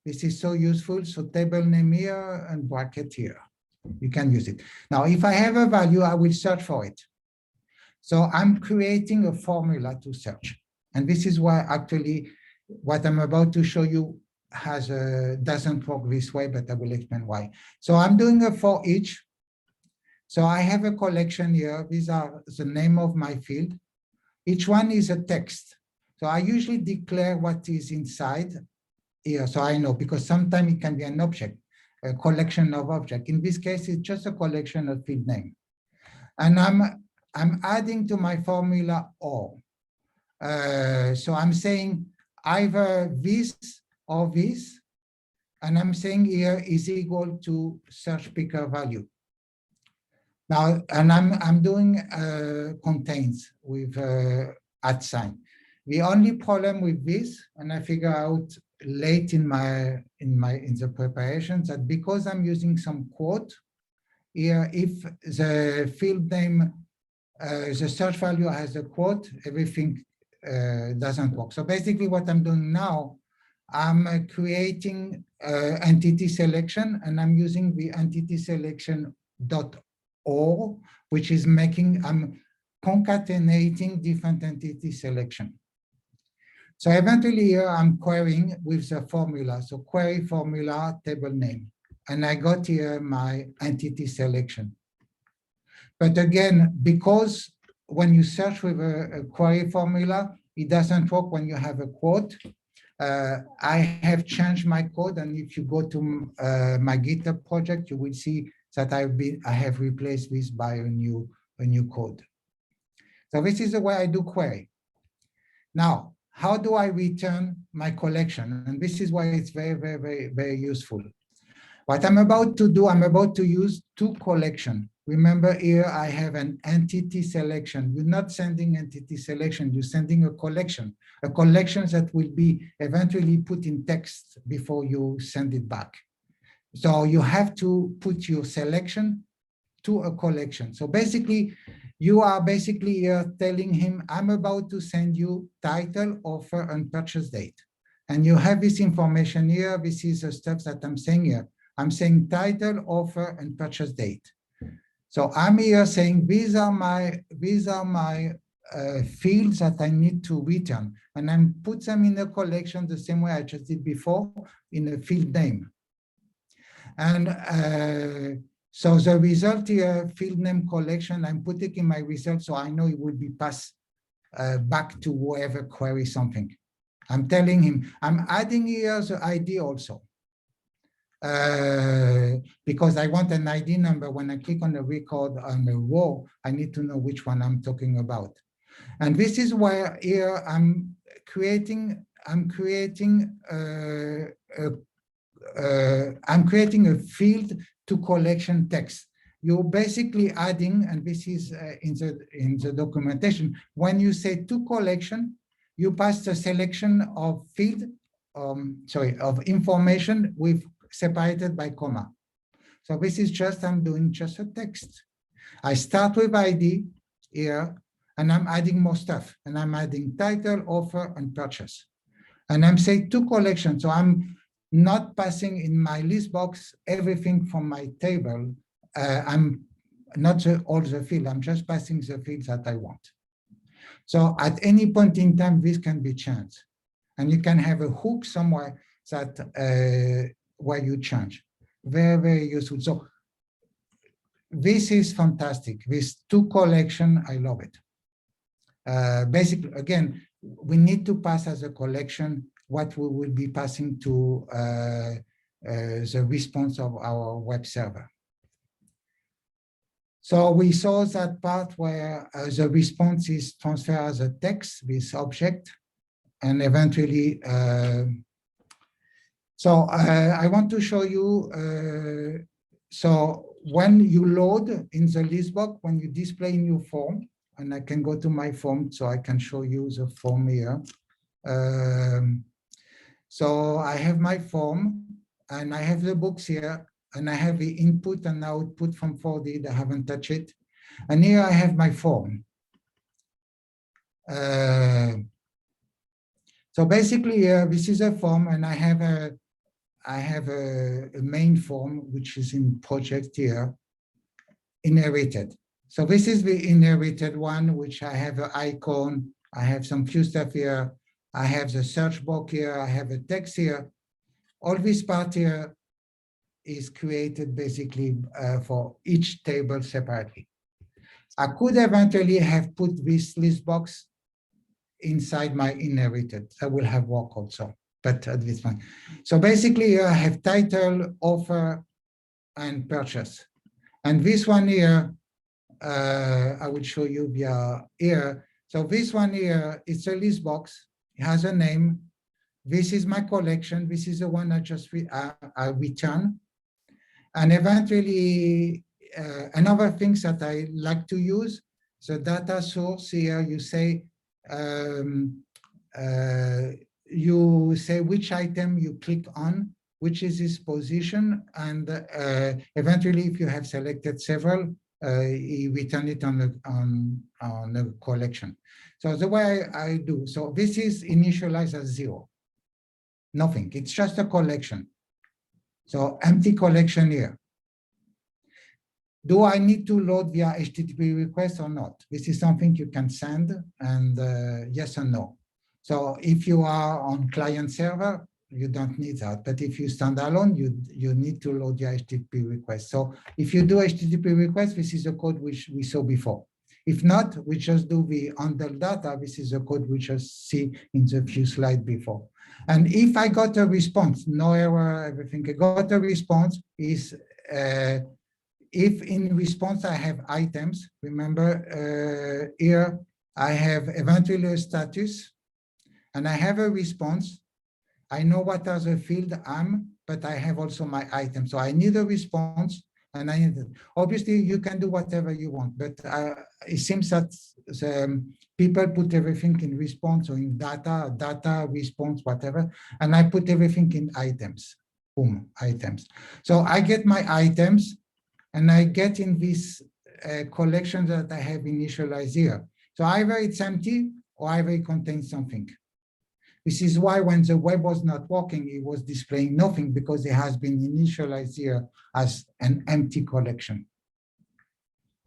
This is so useful. So table name here and bracket here. You can use it. Now, if I have a value, I will search for it. So I'm creating a formula to search. And this is why actually what I'm about to show you doesn't work this way, but I will explain why. So I'm doing a for each. So I have a collection here. These are the name of my field. Each one is a text. So I usually declare what is inside here. So I know, because sometimes it can be an object, a collection of objects. In this case, it's just a collection of field name. And I'm adding to my formula all. So I'm saying either this or this, and I'm saying here is equal to search picker value. Now, and I'm doing contains with @ sign. The only problem with this, and I figure out late in the preparations, that because I'm using some quote here, if the field name, the search value has a quote, everything doesn't work. So basically what I'm doing now, I'm creating entity selection, and I'm using the entity selection.or, which is I'm concatenating different entity selection. So eventually here I'm querying with the formula. So query formula table name, and I got here my entity selection. But again, because when you search with a query formula, it doesn't work when you have a quote. I have changed my code, and if you go to my GitHub project, you will see that I have replaced this by a new code. So this is the way I do query. Now, how do I return my collection? And this is why it's very, very, very, very useful. What I'm about to do, I'm about to use two collections. Remember here, I have an entity selection. You're not sending entity selection, you're sending a collection that will be eventually put in text before you send it back. So you have to put your selection to a collection. So basically, you are basically telling him, I'm about to send you title, offer, and purchase date. And you have this information here. This is the stuff that I'm saying here. I'm saying title, offer, and purchase date. So I'm here saying these are my fields that I need to return, and I'm put them in a collection the same way I just did before in a field name. And so the result here, field name collection, I'm putting in my result so I know it will be passed back to whoever queries something. I'm telling him, I'm adding here the ID also. Because I want an ID number. When I click on the record on the row, I need to know which one I'm talking about. And this is where here I'm creating a field to collection text. You're basically adding, and this is in the documentation, when you say to collection, you pass the selection of field, of information with separated by comma. So this is just, I'm doing just a text. I start with ID here, and I'm adding more stuff. And I'm adding title, offer, and purchase. And I'm saying to collection. So I'm not passing in my list box everything from my table. I'm not all the field. I'm just passing the fields that I want. So at any point in time, this can be changed. And you can have a hook somewhere that where you change. Very, very useful. So this is fantastic. This to collection, I love it. Basically, again, we need to pass as a collection what we will be passing to the response of our web server. So we saw that part where the response is transferred as a text, this object, and eventually, so I want to show you, so when you load in the list box, when you display new form, and I can go to my form so I can show you the form here. So I have my form and I have the books here and I have the input and output from 4D. I haven't touched it. And here I have my form. So basically this is a form and I have a main form, which is in project here, inherited. So this is the inherited one, which I have an icon. I have some few stuff here. I have the search box here. I have a text here. All this part here is created basically for each table separately. I could eventually have put this list box inside my inherited. That will have work also, but at this point. So basically I have title, offer, and purchase. And this one here, I will show you via here. So this one here, it's a list box. It has a name. This is my collection. This is the one I just I return. And eventually, another things that I like to use, the data source here, you say, you say which item you click on, which is its position, and eventually, if you have selected several, you return it on a collection. So the way I do, so this is initialized as 0. Nothing, it's just a collection. So empty collection here. Do I need to load via HTTP request or not? This is something you can send, and yes or no. So if you are on client server, you don't need that. But if you stand alone, you need to load your HTTP request. So if you do HTTP request, this is the code which we saw before. If not, we just do the handle data. This is the code we just see in the few slides before. And if I got a response, no error, everything, I got a response is, if in response I have items, remember here I have eventually a status, and I have a response. I know what are the field but I have also my item. So I need a response, and I need it. Obviously you can do whatever you want, but it seems that people put everything in response or in data, response, whatever, and I put everything in items, boom, items. So I get my items, and I get in this collection that I have initialized here. So either it's empty or either it contains something. This is why when the web was not working, it was displaying nothing, because it has been initialized here as an empty collection.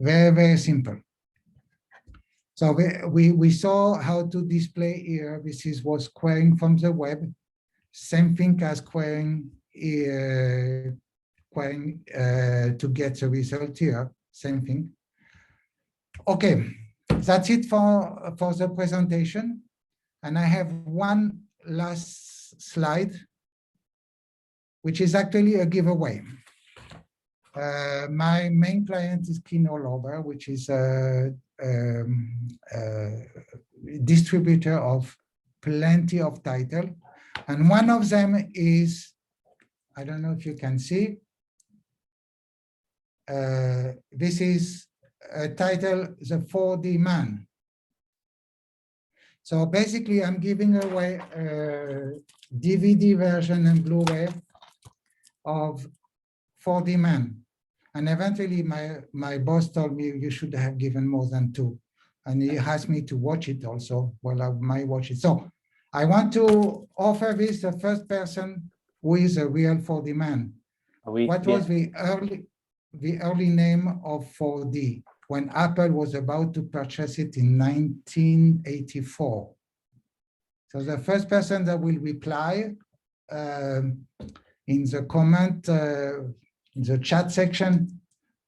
Very, very simple. So we saw how to display here. This is was querying from the web. Same thing as querying to get the result here. Same thing. Okay, that's it for the presentation. And I have one last slide, which is actually a giveaway. My main client is Kinolover, which is a distributor of plenty of titles. And one of them is, I don't know if you can see, this is a title, The 4D Man. So basically, I'm giving away a DVD version and Blu-ray of 4D Man. And eventually, my boss told me you should have given more than 2. And he asked me to watch it also. Well, I might watch it. So I want to offer this the first person who is a real 4D man. What was the early name of 4D? When Apple was about to purchase it in 1984. So the first person that will reply in the comment, in the chat section,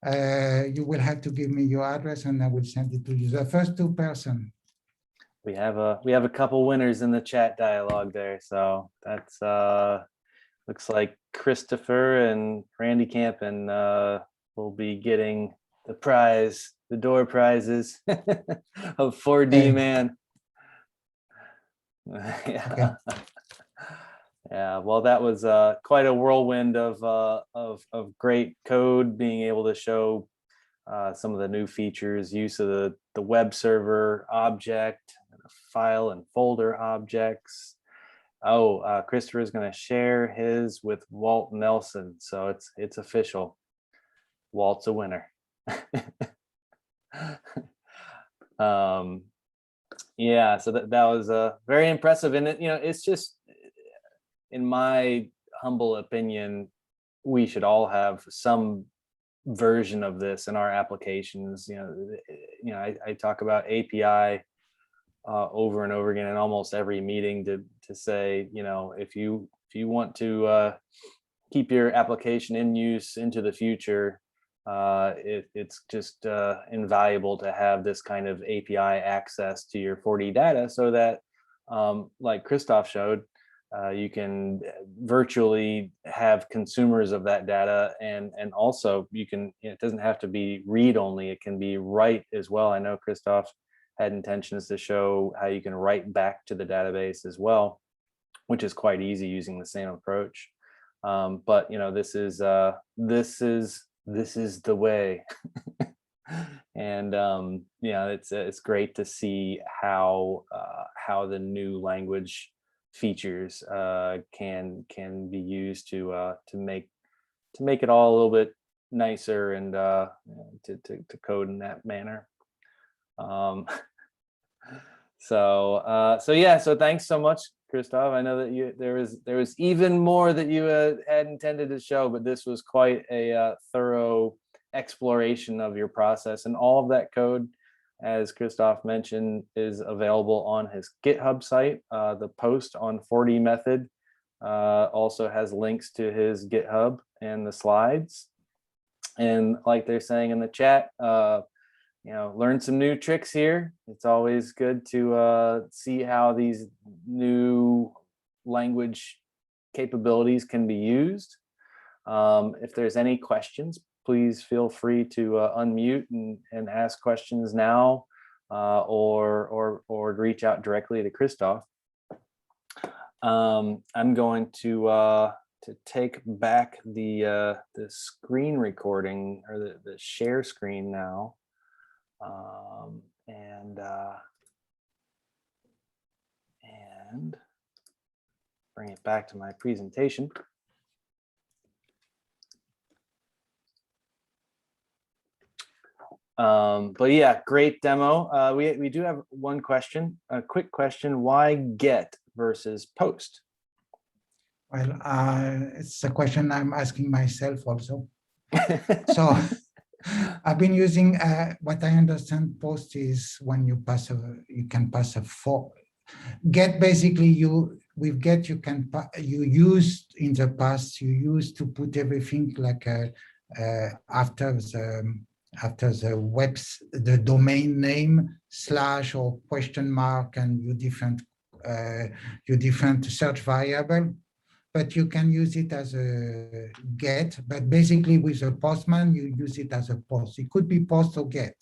you will have to give me your address and I will send it to you. The first 2 persons. We have a couple winners in the chat dialogue there. So that's looks like Christopher and Randy Camp, and will be getting the prize, the door prizes of 4D Man. Yeah. Okay. Yeah, well, that was quite a whirlwind of great code, being able to show some of the new features, use of the web server object, file and folder objects. Oh, Christopher is going to share his with Walt Nelson, so it's official. Walt's a winner. Yeah, so that was very impressive, and it's just, in my humble opinion, we should all have some version of this in our applications. I talk about API over and over again in almost every meeting to say, if you want to keep your application in use into the future, it's just invaluable to have this kind of API access to your 4D data, so that, like Christophe showed, you can virtually have consumers of that data, and also you can, it doesn't have to be read only, it can be write as well. I know Christophe had intentions to show how you can write back to the database as well, which is quite easy using the same approach. But this is the way. And yeah, it's great to see how the new language features can be used to make it all a little bit nicer and to code in that manner. So yeah, so thanks so much, Christophe. I know that there was even more that you had intended to show, but this was quite a thorough exploration of your process, and all of that code, as Christophe mentioned, is available on his GitHub site. The post on 4DMethod also has links to his GitHub and the slides. And like they're saying in the chat, learn some new tricks here. It's always good to see how these new language capabilities can be used. If there's any questions, please feel free to unmute and ask questions now, or reach out directly to Christophe. I'm going to take back the screen recording, or the share screen now, and bring it back to my presentation. But yeah, great demo. We do have one question, a quick question: why get versus post? Well, it's a question I'm asking myself also. So I've been using what I understand post is when you can pass a for. Get, basically, with get you used in the past, you used to put everything like after the domain name / or question mark and your different search variable. But you can use it as a get, but basically with a postman, you use it as a post. It could be post or get,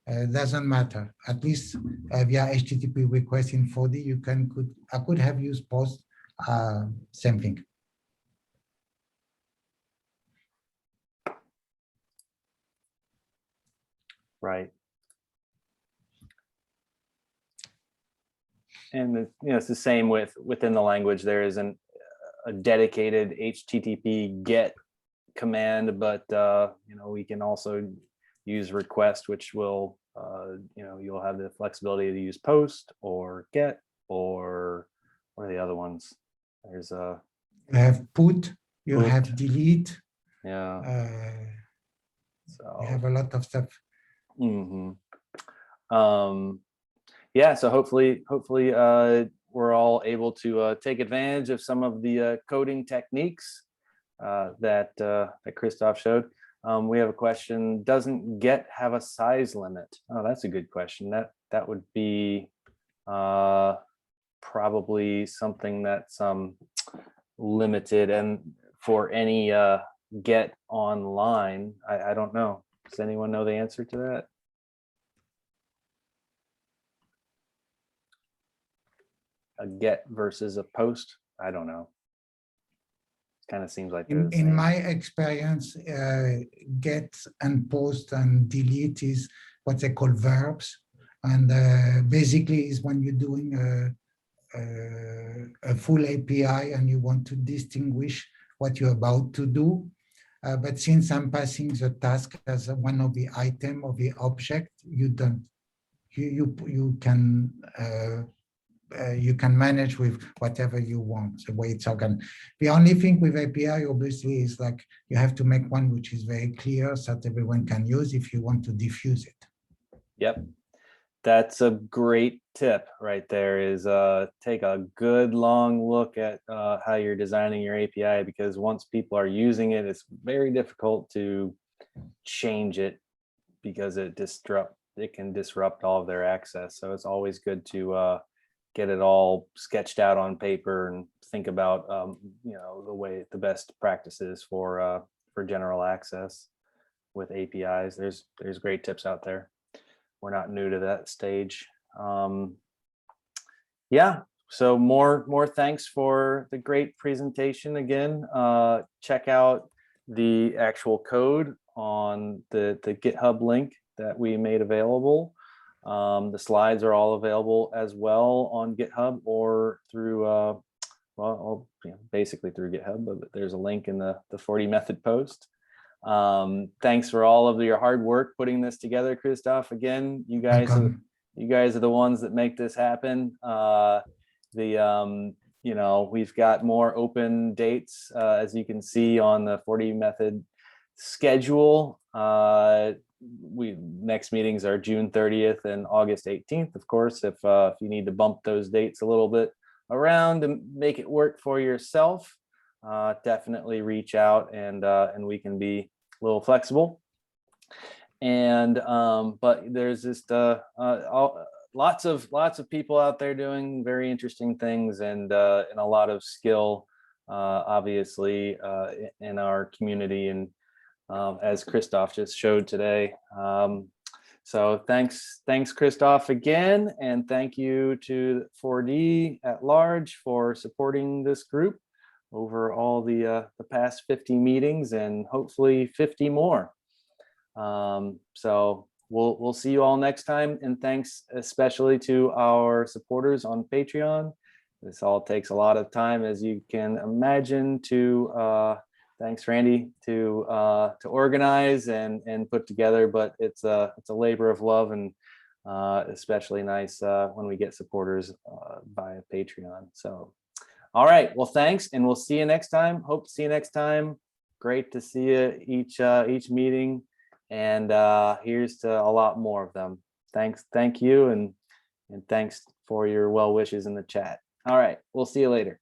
doesn't matter. At least via HTTP request in 4D, I could have used post, same thing. Right. And it's the same within the language. There isn't a dedicated HTTP get command, but we can also use request, which will you'll have the flexibility to use post or get or what are the other ones? There's you have put, you have delete. Yeah. So you have a lot of stuff. Mm-hmm. Yeah, so hopefully we're all able to take advantage of some of the coding techniques that Christophe showed. We have a question: doesn't get have a size limit? Oh, that's a good question. That would be probably something that's limited, and for any get online, I don't know. Does anyone know the answer to that? A get versus a post? I don't know. Kind of seems like in my experience, get and post and delete is what they call verbs, and basically is when you're doing a full API and you want to distinguish what you're about to do. But since I'm passing the task as one of the item of the object, you don't. You can manage with whatever you want, the way it's organized. The only thing with API, obviously, is like you have to make one which is very clear so that everyone can use if you want to diffuse it. Yep. That's a great tip right there, is take a good long look at how you're designing your API, because once people are using it, it's very difficult to change it because it can disrupt all of their access. So it's always good to get it all sketched out on paper and think about the best practices for general access with APIs. There's great tips out there. We're not new to that stage. Yeah, so more thanks for the great presentation again. Check out the actual code on the GitHub link that we made available. The slides are all available as well on GitHub or through, basically through GitHub, but there's a link in the 4DMethod post. Thanks for all of your hard work putting this together, Christophe. Again, you guys are the ones that make this happen. You know, we've got more open dates, as you can see on the 4DMethod schedule. Next meetings are June 30th and August 18th. Of course, if you need to bump those dates a little bit around and make it work for yourself, definitely reach out and we can be a little flexible. And but there's just lots of people out there doing very interesting things and a lot of skill, obviously, in our community, and as Christophe just showed today. So thanks Christophe again, and thank you to 4D at large for supporting this group over all the past 50 meetings and hopefully 50 more. So we'll see you all next time, and thanks especially to our supporters on Patreon. This all takes a lot of time, as you can imagine, to thanks Randy, to organize and put together, but it's a labor of love, and especially nice when we get supporters via Patreon. So all right, well, thanks, and we'll see you next time. Hope to see you next time. Great to see you each meeting. And here's to a lot more of them. Thank you, and thanks for your well wishes in the chat. All right, we'll see you later.